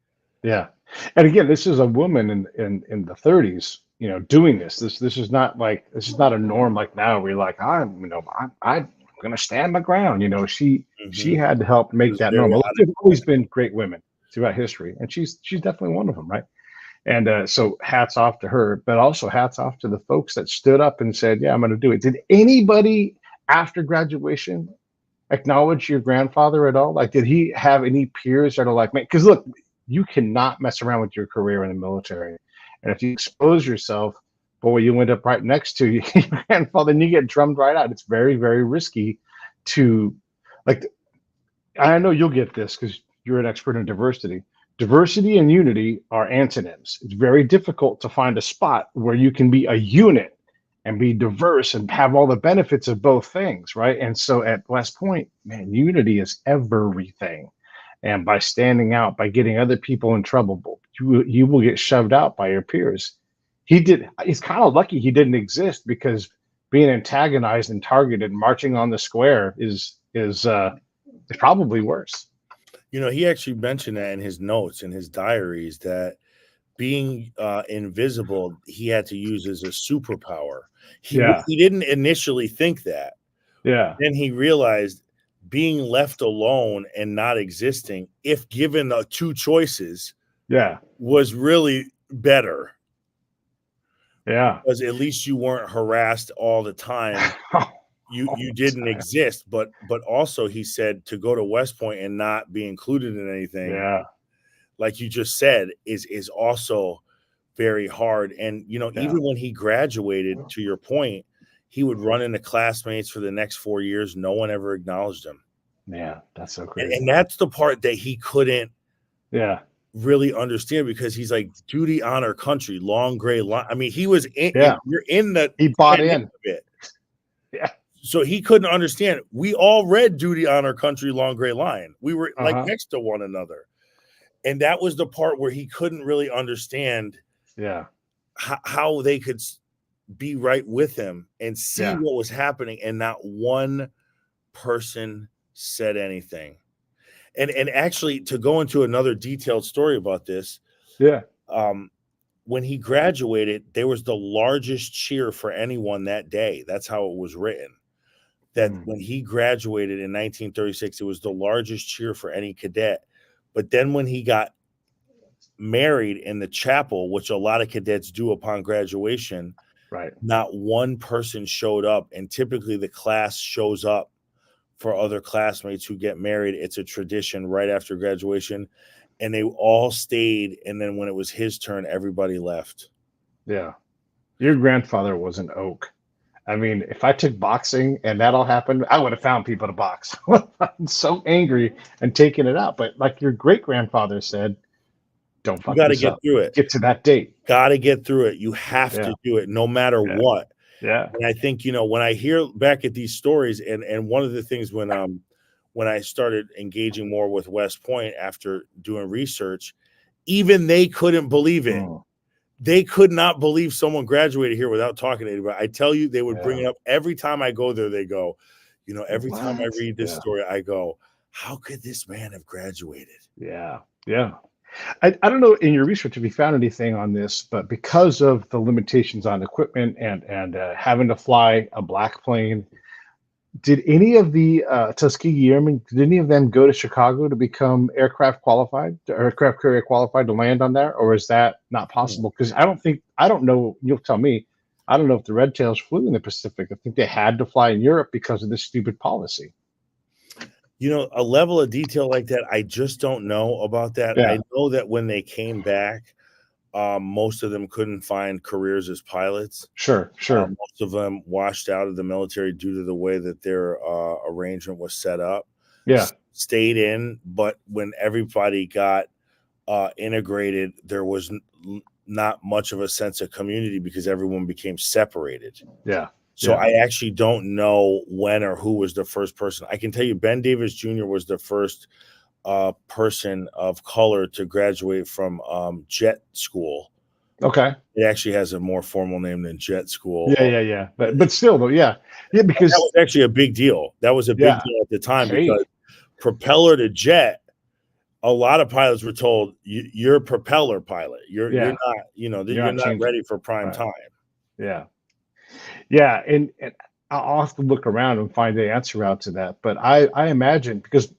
Yeah. And again, this is a woman in the 30s, doing this. This is not a norm like now where you're like, I'm gonna stand my ground. She had to help It make was that very normal. honest. There's always been great women throughout history, and she's definitely one of them, right? And so hats off to her, but also hats off to the folks that stood up and said, "Yeah, I'm going to do it." Did anybody after graduation acknowledge your grandfather at all? Like, did he have any peers that are like, man, because look, you cannot mess around with your career in the military. And if you expose yourself, boy, you end up right next to your grandfather and you get drummed right out. It's very, very risky to, like, I know you'll get this because you're an expert in diversity. Diversity and unity are antonyms. It's very difficult to find a spot where you can be a unit and be diverse and have all the benefits of both things, right? And so at West Point, man, unity is everything. And by standing out, by getting other people in trouble, you will get shoved out by your peers. He's kind of lucky he didn't exist, because being antagonized and targeted, marching on the square is probably worse. He actually mentioned that in his notes, in his diaries, that being invisible, he had to use as a superpower. Yeah. He didn't initially think that. Yeah. Then he realized being left alone and not existing, if given the two choices, Yeah. was really better, Yeah. because at least you weren't harassed all the time. You didn't exist, but also he said to go to West Point and not be included in anything, Yeah. like you just said, is also very hard. And even when he graduated, to your point, he would run into classmates for the next 4 years. No one ever acknowledged him. Man, that's so And, crazy. and that's the part that he couldn't Yeah. really understand, because he's like, duty, honor, country, long gray line. I mean, he was in, Yeah. you're in the He bought in. of it. Yeah. So he couldn't understand. We all read duty, honor, country, long gray line. We were like next to one another. And that was the part where he couldn't really understand how they could be right with him and see what was happening. And not one person said anything. And actually, to go into another detailed story about this, when he graduated, there was the largest cheer for anyone that day. That's how it was written. That when he graduated in 1936, it was the largest cheer for any cadet. But then when he got married in the chapel, which a lot of cadets do upon graduation, right, not one person showed up. And typically the class shows up for other classmates who get married. It's a tradition right after graduation, and they all stayed. And then when it was his turn, everybody left. Yeah. Your grandfather was an oak. I mean, if I took boxing and that all happened, I would have found people to box. I'm so angry and taking it out. But like your great grandfather said, don't You fuck got to this get up. through it. Get to that date. Got to get through it. You have Yeah. to do it no matter Yeah. what. Yeah. And I think, when I hear back at these stories, and one of the things when I started engaging more with West Point after doing research, even they couldn't believe it. They could not believe someone graduated here without talking to anybody. I tell you, they would bring it up every time I go there. They go, every time I read this story, I go, how could this man have graduated? Yeah. Yeah. I don't know in your research if you found anything on this, but because of the limitations on equipment and having to fly a black plane, did any of the Tuskegee Airmen, did any of them go to Chicago to become aircraft qualified, or aircraft carrier qualified to land on there, or is that not possible? Because I don't know. You'll tell me. I don't know if the Red Tails flew in the Pacific. I think they had to fly in Europe because of this stupid policy. A level of detail like that, I just don't know about that. Yeah. I know that when they came back, most of them couldn't find careers as pilots. Sure. Most of them washed out of the military due to the way that their arrangement was set up. Yeah. Stayed in, but when everybody got integrated, there was not much of a sense of community because everyone became separated. Yeah. So I actually don't know when or who was the first person. I can tell you Ben Davis Jr. was the first person of color to graduate from jet school. Okay. It actually has a more formal name than jet school. Yeah. But still, though, yeah, because that was actually a big deal. That was a big deal at the time because propeller to jet, a lot of pilots were told you're a propeller pilot. You're not, you're not ready for prime time. Yeah. And I'll have to look around and find the answer out to that. But I imagine because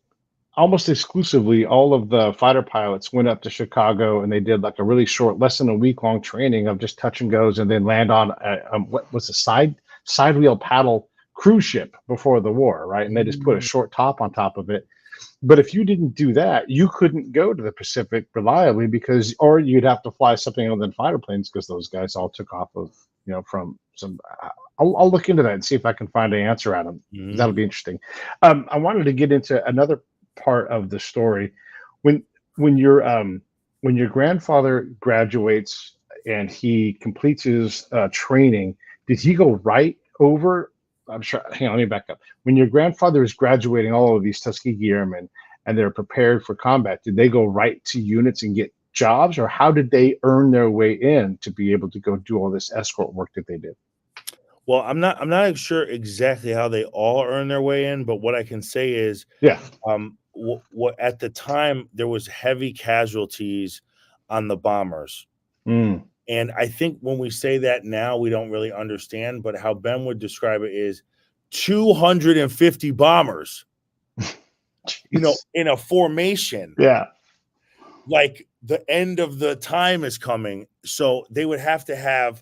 almost exclusively all of the fighter pilots went up to Chicago and they did like a really short, less than a week long training of just touch and goes and then land on what was a side wheel paddle cruise ship before the war, right? And they just put a short top on top of it. But if you didn't do that, you couldn't go to the Pacific reliably or you'd have to fly something other than fighter planes because those guys all took off of, from some. I'll look into that and see if I can find an answer out of them. That'll be interesting. I wanted to get into another part of the story when your grandfather graduates and he completes his training. Did he go right over? I'm sure. Hang on, let me back up. When your grandfather is graduating all of these Tuskegee Airmen and they're prepared for combat, did they go right to units and get jobs, or how did they earn their way in to be able to go do all this escort work that they did? Well, I'm not sure exactly how they all earn their way in, but what I can say is, what at the time there was heavy casualties on the bombers. And I think when we say that now, we don't really understand, but how Ben would describe it is 250 bombers, in a formation. Yeah. Like the end of the time is coming. So they would have to have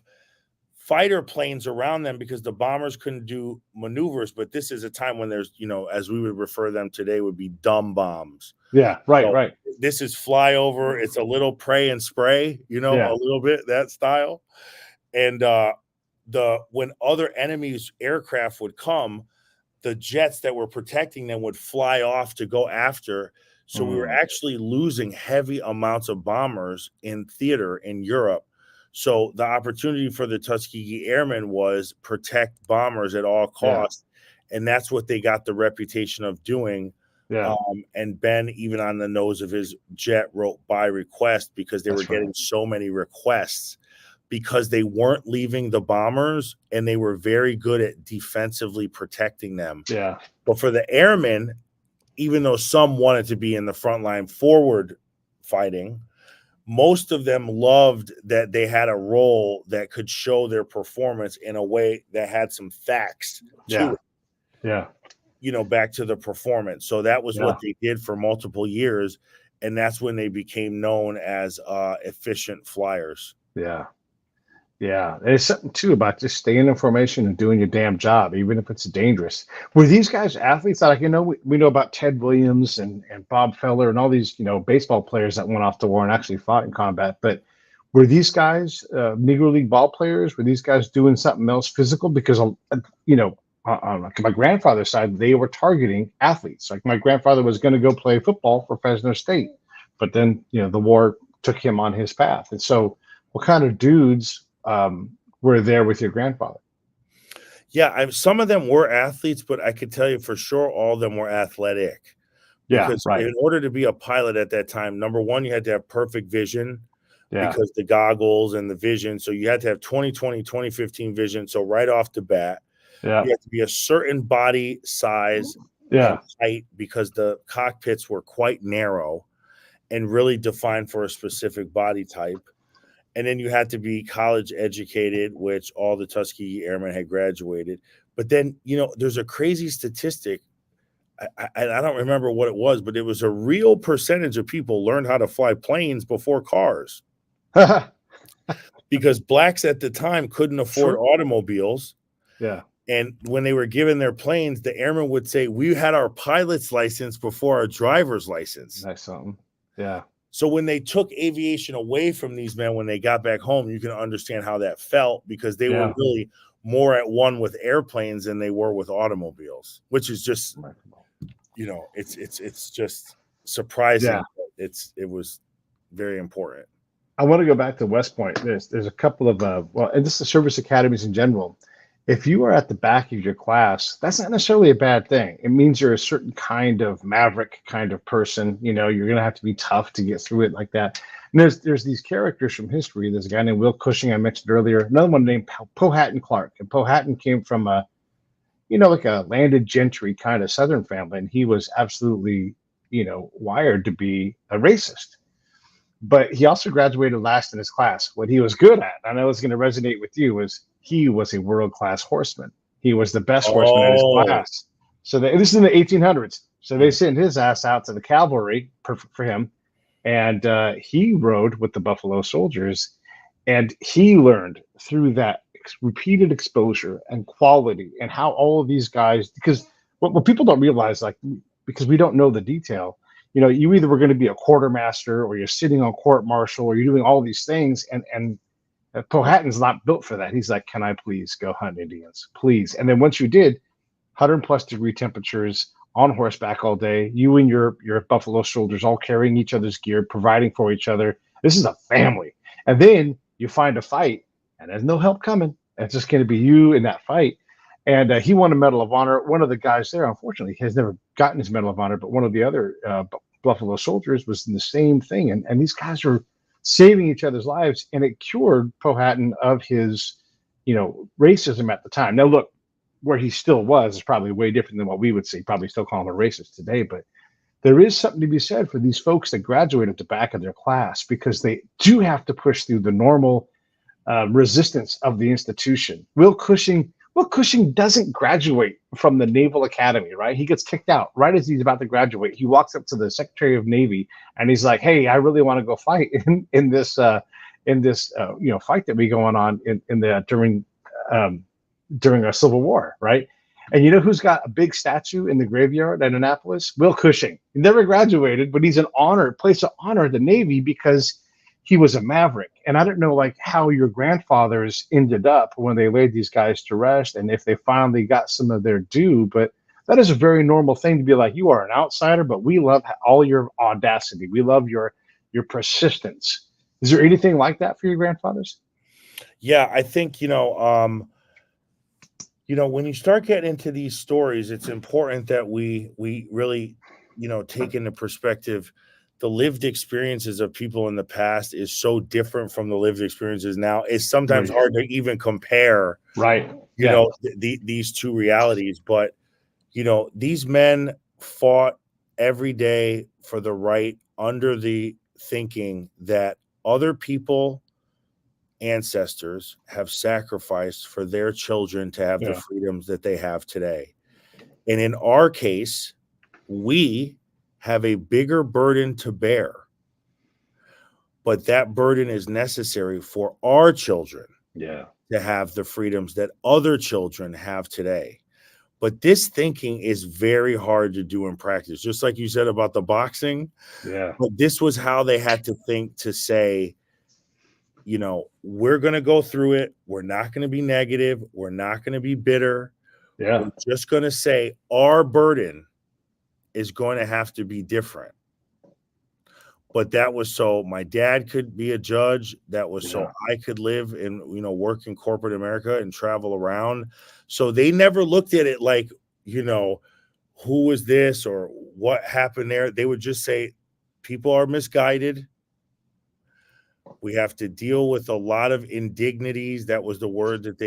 fighter planes around them because the bombers couldn't do maneuvers. But this is a time when there's, as we would refer them today, would be dumb bombs. Yeah, right. This is flyover. It's a little pray and spray, a little bit that style. And when other enemies' aircraft would come, the jets that were protecting them would fly off to go after. So we were actually losing heavy amounts of bombers in theater in Europe. So the opportunity for the Tuskegee Airmen was protect bombers at all costs. And that's what they got the reputation of doing. Yeah. And Ben, even on the nose of his jet, wrote by request because they were getting so many requests because they weren't leaving the bombers and they were very good at defensively protecting them. Yeah. But for the airmen, even though some wanted to be in the front line forward fighting, most of them loved that they had a role that could show their performance in a way that had some facts to it. Yeah. Back to the performance. So that was what they did for multiple years. And that's when they became known as efficient flyers. Yeah. Yeah, there's something too about just staying in formation and doing your damn job, even if it's dangerous. Were these guys athletes? Like, we know about Ted Williams and Bob Feller and all these, baseball players that went off to war and actually fought in combat. But were these guys Negro League ball players? Were these guys doing something else physical? Because, on like my grandfather's side, they were targeting athletes. Like my grandfather was going to go play football for Fresno State, but then, the war took him on his path. And so, what kind of dudes were there with your grandfather? Yeah, some of them were athletes, but I could tell you for sure all of them were athletic. Yeah, Because right. in order to be a pilot at that time, number one, you had to have perfect vision Yeah, because the goggles and the vision. So you had to have 20/20, 20/15 vision. So right off the bat, yeah, you had to be a certain body size and yeah, height because the cockpits were quite narrow and really defined for a specific body type. And then you had to be college educated, which all the Tuskegee Airmen had graduated. But then, there's a crazy statistic. I don't remember what it was, but it was a real percentage of people learned how to fly planes before cars because blacks at the time couldn't afford sure. automobiles. Yeah, And when they were given their planes, the airmen would say, we had our pilot's license before our driver's license. nice something. Yeah, So when they took aviation away from these men, when they got back home, you can understand how that felt because they were yeah. really more at one with airplanes than they were with automobiles, which is just, it's just surprising. Yeah. It was very important. I want to go back to West Point. There's a couple of and this is service academies in general. If you are at the back of your class, that's not necessarily a bad thing. It means you're a certain kind of maverick kind of person. You're going to have to be tough to get through it like that. And there's these characters from history. There's a guy named Will Cushing I mentioned earlier. Another one named Powhatan Clark. And Powhatan came from like a landed gentry kind of Southern family, and he was absolutely, wired to be a racist. But he also graduated last in his class. What he was good at, I know it's going to resonate with you, was he was a world-class horseman. He was the best horseman at his class. So this is in the 1800s. So they sent his ass out to the cavalry, perfect for him. And he rode with the Buffalo Soldiers. And he learned through that repeated exposure and quality and how all of these guys, because what people don't realize, like, because we don't know the detail, you either were going to be a quartermaster or you're sitting on court martial or you're doing all these things. And Powhatan's not built for that. He's like, can I please go hunt Indians, please? And then once you did, 100+ degree temperatures on horseback all day, you and your Buffalo Soldiers all carrying each other's gear, providing for each other. This is a family. And then you find a fight and there's no help coming. It's just going to be you in that fight. And he won a Medal of Honor. One of the guys there, unfortunately, has never gotten his Medal of Honor, but one of the other Buffalo Soldiers was in the same thing. And these guys are saving each other's lives, and it cured Powhatan of his, racism at the time. Now, look, where he still was is probably way different than what we would see. Probably still call him a racist today, but there is something to be said for these folks that graduate at the back of their class because they do have to push through the normal resistance of the institution. Will Cushing doesn't graduate from the Naval Academy, right? He gets kicked out right as he's about to graduate. He walks up to the Secretary of Navy and he's like, "Hey, I really want to go fight in this fight that we going on during our Civil War, right?" And you know who's got a big statue in the graveyard at Annapolis? Will Cushing. He never graduated, but he's an place of honor at the Navy because he was a maverick. And I don't know like how your grandfathers ended up when they laid these guys to rest and if they finally got some of their due, but that is a very normal thing to be like, you are an outsider, but we love all your audacity. We love your persistence. Is there anything like that for your grandfathers? Yeah, I think, when you start getting into these stories, it's important that we really, take into perspective the lived experiences of people in the past is so different from the lived experiences now. It's sometimes hard to even compare, right? These two realities. But, these men fought every day for the right under the thinking that other people, ancestors, have sacrificed for their children to have the freedoms that they have today. And in our case, we have a bigger burden to bear, but that burden is necessary for our children Yeah. to have the freedoms that other children have today. But this thinking is very hard to do in practice, just like you said about the boxing. Yeah. But this was how they had to think to say, we're going to go through it. We're not going to be negative. We're not going to be bitter. Yeah. We're just going to say our burden is going to have to be different. But that was so my dad could be a judge. That was so I could live and, work in corporate America and travel around. So they never looked at it like, who was this or what happened there. They would just say, people are misguided. We have to deal with a lot of indignities. That was the word that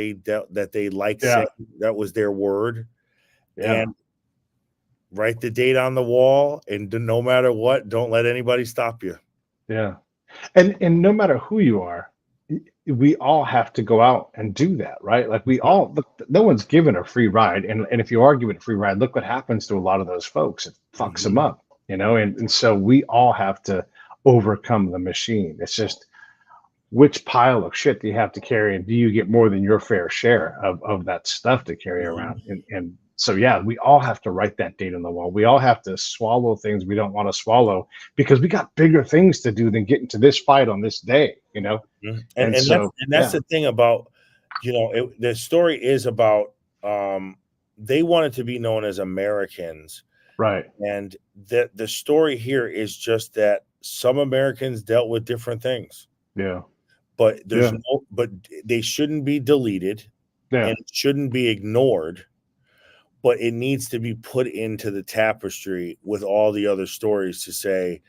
they liked saying. That was their word. Yeah. And write the date on the wall, and no matter what, don't let anybody stop you. Yeah. And no matter who you are, we all have to go out and do that, right? Like no one's given a free ride. And if you are given a free ride, look what happens to a lot of those folks. It fucks them up, and so we all have to overcome the machine. It's just, which pile of shit do you have to carry, and do you get more than your fair share of that stuff to carry around? And so, yeah, we all have to write that date on the wall. We all have to swallow things we don't want to swallow because we got bigger things to do than get into this fight on this day, And that's the thing about, the story is about, they wanted to be known as Americans. Right. And the story here is just that some Americans dealt with different things. Yeah. But but they shouldn't be deleted. Yeah. And it shouldn't be ignored. But it needs to be put into the tapestry with all the other stories to say,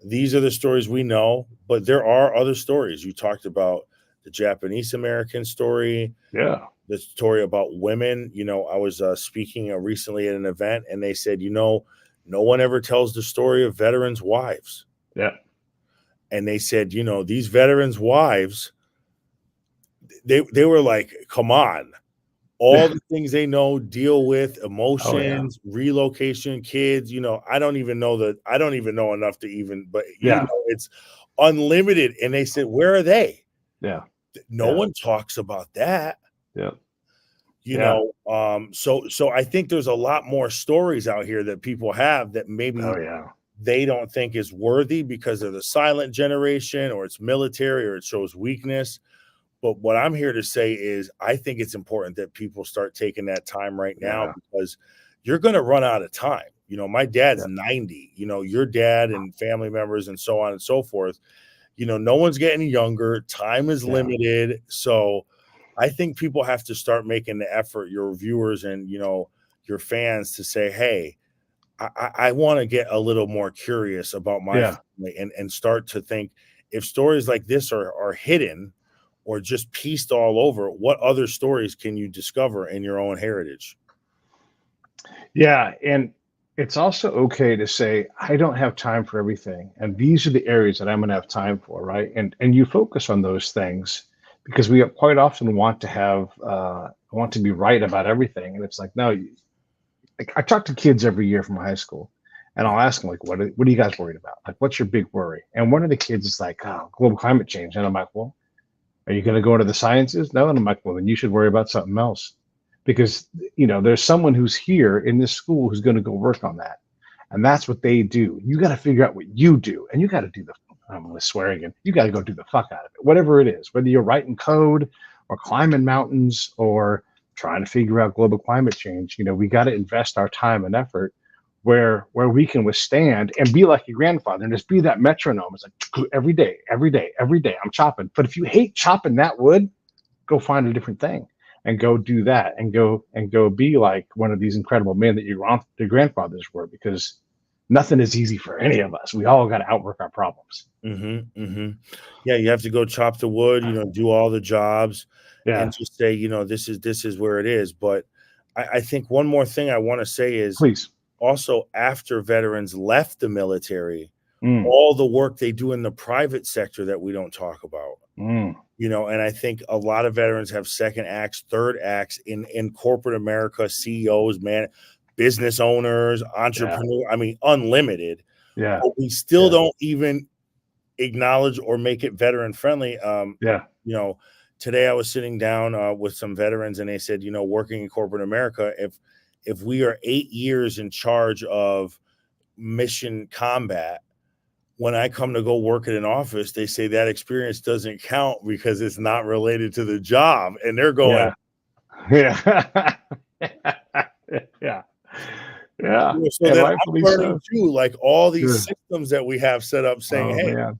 these are the stories we know, but there are other stories. You talked about the Japanese American story. Yeah. The story about women. I was speaking recently at an event, and they said, no one ever tells the story of veterans' wives. Yeah. And they said, these veterans' wives, they were like, come on. All the things they know, deal with emotions, relocation, kids, I don't even know enough to even, but it's unlimited. And they said, where are they? Yeah. No one talks about that. Yeah. So I think there's a lot more stories out here that people have that maybe they don't think is worthy because of the silent generation, or it's military, or it shows weakness. But what I'm here to say is I think it's important that people start taking that time right now, because you're going to run out of time. My dad's 90, your dad and family members and so on and so forth. No one's getting younger. Time is limited. So I think people have to start making the effort, your viewers and, your fans, to say, hey, I want to get a little more curious about my family and start to think, if stories like this are hidden or just pieced all over, what other stories can you discover in your own heritage? Yeah. And it's also okay to say, I don't have time for everything. And these are the areas that I'm going to have time for. Right. And you focus on those things, because we quite often want to be right about everything. And it's like, no, I talk to kids every year from high school, and I'll ask them, like, what are you guys worried about? Like, what's your big worry? And one of the kids is like, oh, global climate change. And I'm like, well, are you going to go into the sciences? No. And I'm like, well, then you should worry about something else, because, there's someone who's here in this school who's going to go work on that. And that's what they do. You got to figure out what you do, and you got to do I'm going to swear again. You got to go do the fuck out of it, whatever it is, whether you're writing code or climbing mountains or trying to figure out global climate change. We got to invest our time and effort where we can withstand and be like your grandfather and just be that metronome. It's like every day, I'm chopping. But if you hate chopping that wood, go find a different thing and go do that, and go be like one of these incredible men that your grandfathers were, because nothing is easy for any of us. We all got to outwork our problems. Yeah, you have to go chop the wood, do all the jobs, and just say, this is where it is. But I think one more thing I want to say is, please, also after veterans left the military, all the work they do in the private sector that we don't talk about. And I think a lot of veterans have second acts, third acts in corporate America, CEOs, business owners, entrepreneurs, unlimited. Yeah. But we still don't even acknowledge or make it veteran friendly. today I was sitting down with some veterans, and they said, working in corporate America, if we are 8 years in charge of mission combat, when I come to go work at an office, they say that experience doesn't count because it's not related to the job. And they're going, yeah. Yeah. Yeah. So And then I'm rightfully learning so. too, like all these Yeah. systems that we have set up saying, Oh, hey, man.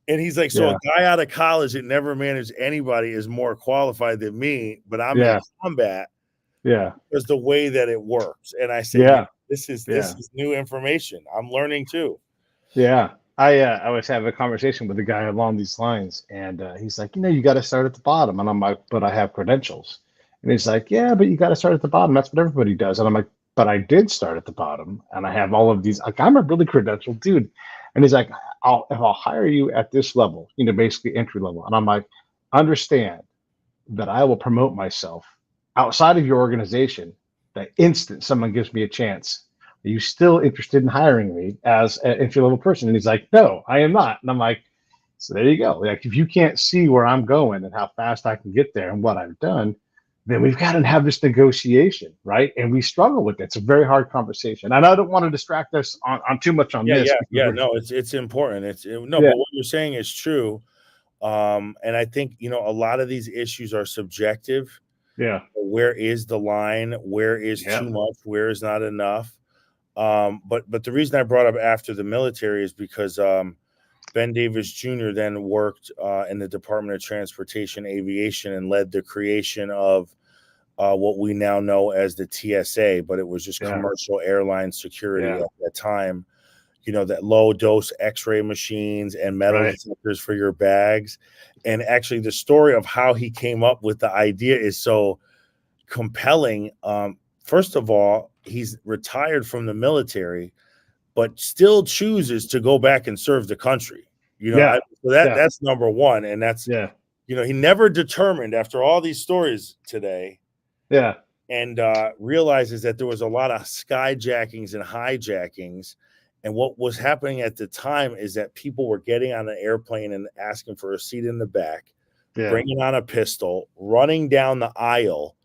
and he's like, so Yeah. a guy out of college that never managed anybody is more qualified than me, but I'm in Yeah. combat. Yeah. Because the way that it works. And I say, Yeah. this is Yeah. new information. I'm learning too. Yeah. I was having a conversation with a guy along these lines, and he's like, you got to start at the bottom. And I'm like, but I have credentials. And he's like, yeah, but you got to start at the bottom. That's what everybody does. And I'm like, but I did start at the bottom, and I have all of these. Like, I'm a really credentialed dude. And he's like, if I'll hire you at this level, basically entry level. And I'm like, understand that I will promote myself outside of your organization the instant someone gives me a chance. Are you still interested in hiring me as an entry level person? And he's like, no, I am not. And I'm like, so there you go. Like, if you can't see where I'm going and how fast I can get there and what I've done, then we've got to have this negotiation, right? And we struggle with it. It's a very hard conversation. And I don't want to distract us on too much on this. Yeah. No, it's important. But what you're saying is true. And I think, a lot of these issues are subjective. Yeah. Where is the line? Where is too much? Where is not enough? But the reason I brought up after the military is because Ben Davis Jr. then worked in the Department of Transportation Aviation and led the creation of what we now know as the TSA, but it was just commercial airline security at that time. That low dose X-ray machines and metal detectors for your bags. And actually the story of how he came up with the idea is so compelling. First of all, he's retired from the military, but still chooses to go back and serve the country. That's number one. And that's, he never determined after all these stories today. Yeah. And realizes that there was a lot of skyjackings and hijackings. And what was happening at the time is that people were getting on an airplane and asking for a seat in the back, bringing on a pistol, running down the aisle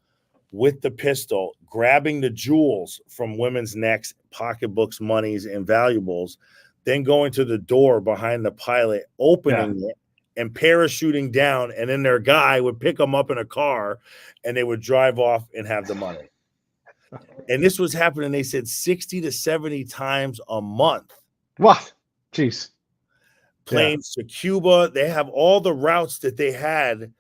with the pistol, grabbing the jewels from women's necks, pocketbooks, monies, and valuables, then going to the door behind the pilot, opening it, and parachuting down. And then their guy would pick them up in a car, and they would drive off and have the money. And this was happening, they said, 60 to 70 times a month. What? Jeez. Planes to Cuba. They have all the routes that they had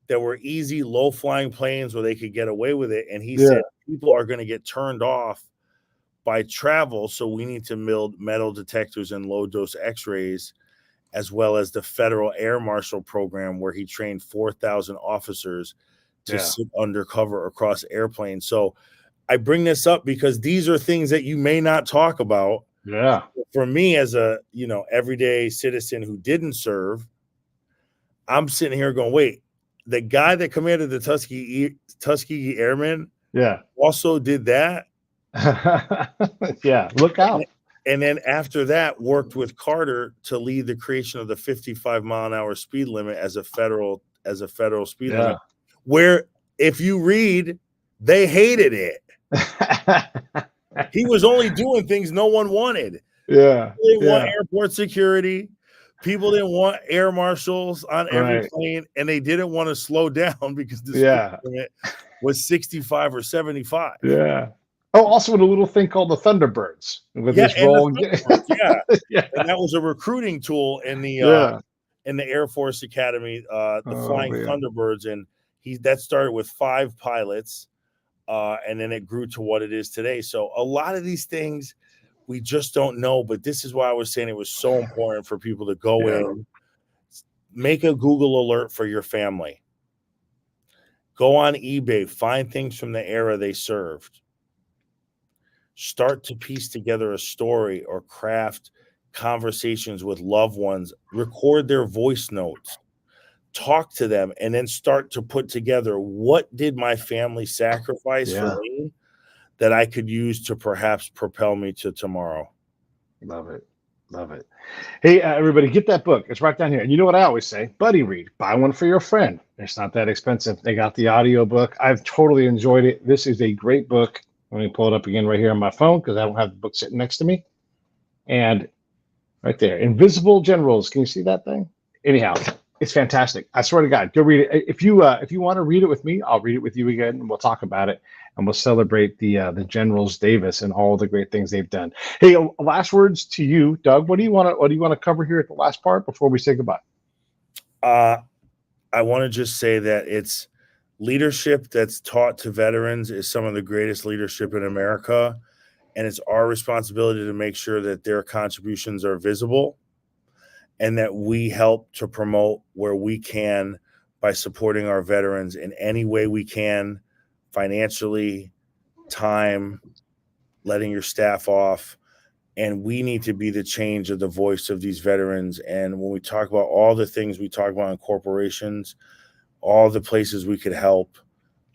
that were easy, low-flying planes where they could get away with it. And he said, people are going to get turned off by travel, so we need to build metal detectors and low-dose X-rays, as well as the Federal Air Marshal Program, where he trained 4,000 officers to sit undercover across airplanes. So I bring this up because these are things that you may not talk about. Yeah. For me, as a everyday citizen who didn't serve, I'm sitting here going, wait, the guy that commanded the Tuskegee Airmen also did that. Look out. And then after that, worked with Carter to lead the creation of the 55-mile-an-hour speed limit as a federal speed limit. Where, if you read, they hated it. He was only doing things no one wanted. Yeah. People didn't want airport security. People didn't want air marshals on every plane, and they didn't want to slow down because the speed limit was 65 or 75. Yeah. Oh, also with a little thing called the Thunderbirds. With this roll. And that was a recruiting tool in the Air Force Academy, the Flying Thunderbirds, and that started with 5 pilots. And then it grew to what it is today. So a lot of these things we just don't know, but this is why I was saying it was so important for people to go in, make a Google alert for your family, go on eBay, find things from the era they served, start to piece together a story or craft conversations with loved ones, record their voice notes, talk to them, and then start to put together, what did my family sacrifice for me that I could use to perhaps propel me to tomorrow? Love it. Love it. Hey, everybody, get that book. It's right down here. And you know what I always say? Buddy read. Buy one for your friend. It's not that expensive. They got the audio book. I've totally enjoyed it. This is a great book. Let me pull it up again right here on my phone because I don't have the book sitting next to me. And right there, Invisible Generals. Can you see that thing? Anyhow, it's fantastic. I swear to God, go read it. If you want to read it with me, I'll read it with you again, and we'll talk about it, and we'll celebrate the Generals Davis and all the great things they've done. Hey, last words to you, Doug. What do you want to cover here at the last part before we say goodbye? I want to just say that it's leadership that's taught to veterans is some of the greatest leadership in America, and it's our responsibility to make sure that their contributions are visible and that we help to promote where we can by supporting our veterans in any way we can, financially, time, letting your staff off. And we need to be the change of the voice of these veterans. And when we talk about all the things we talk about in corporations, all the places we could help,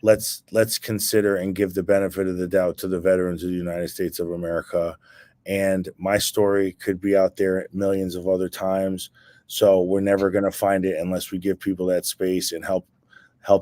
let's consider and give the benefit of the doubt to the veterans of the United States of America. And my story could be out there millions of other times. So we're never going to find it unless we give people that space and help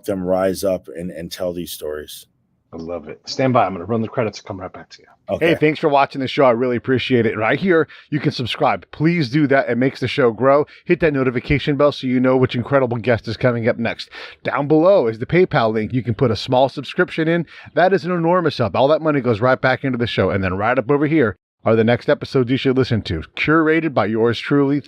them rise up and tell these stories. I love it. Stand by. I'm going to run the credits and come right back to you. Okay. Hey, thanks for watching the show. I really appreciate it. Right here, you can subscribe. Please do that. It makes the show grow. Hit that notification bell so you know which incredible guest is coming up next. Down below is the PayPal link. You can put a small subscription in. That is an enormous help. All that money goes right back into the show. And then right up over here are the next episodes you should listen to, curated by yours truly.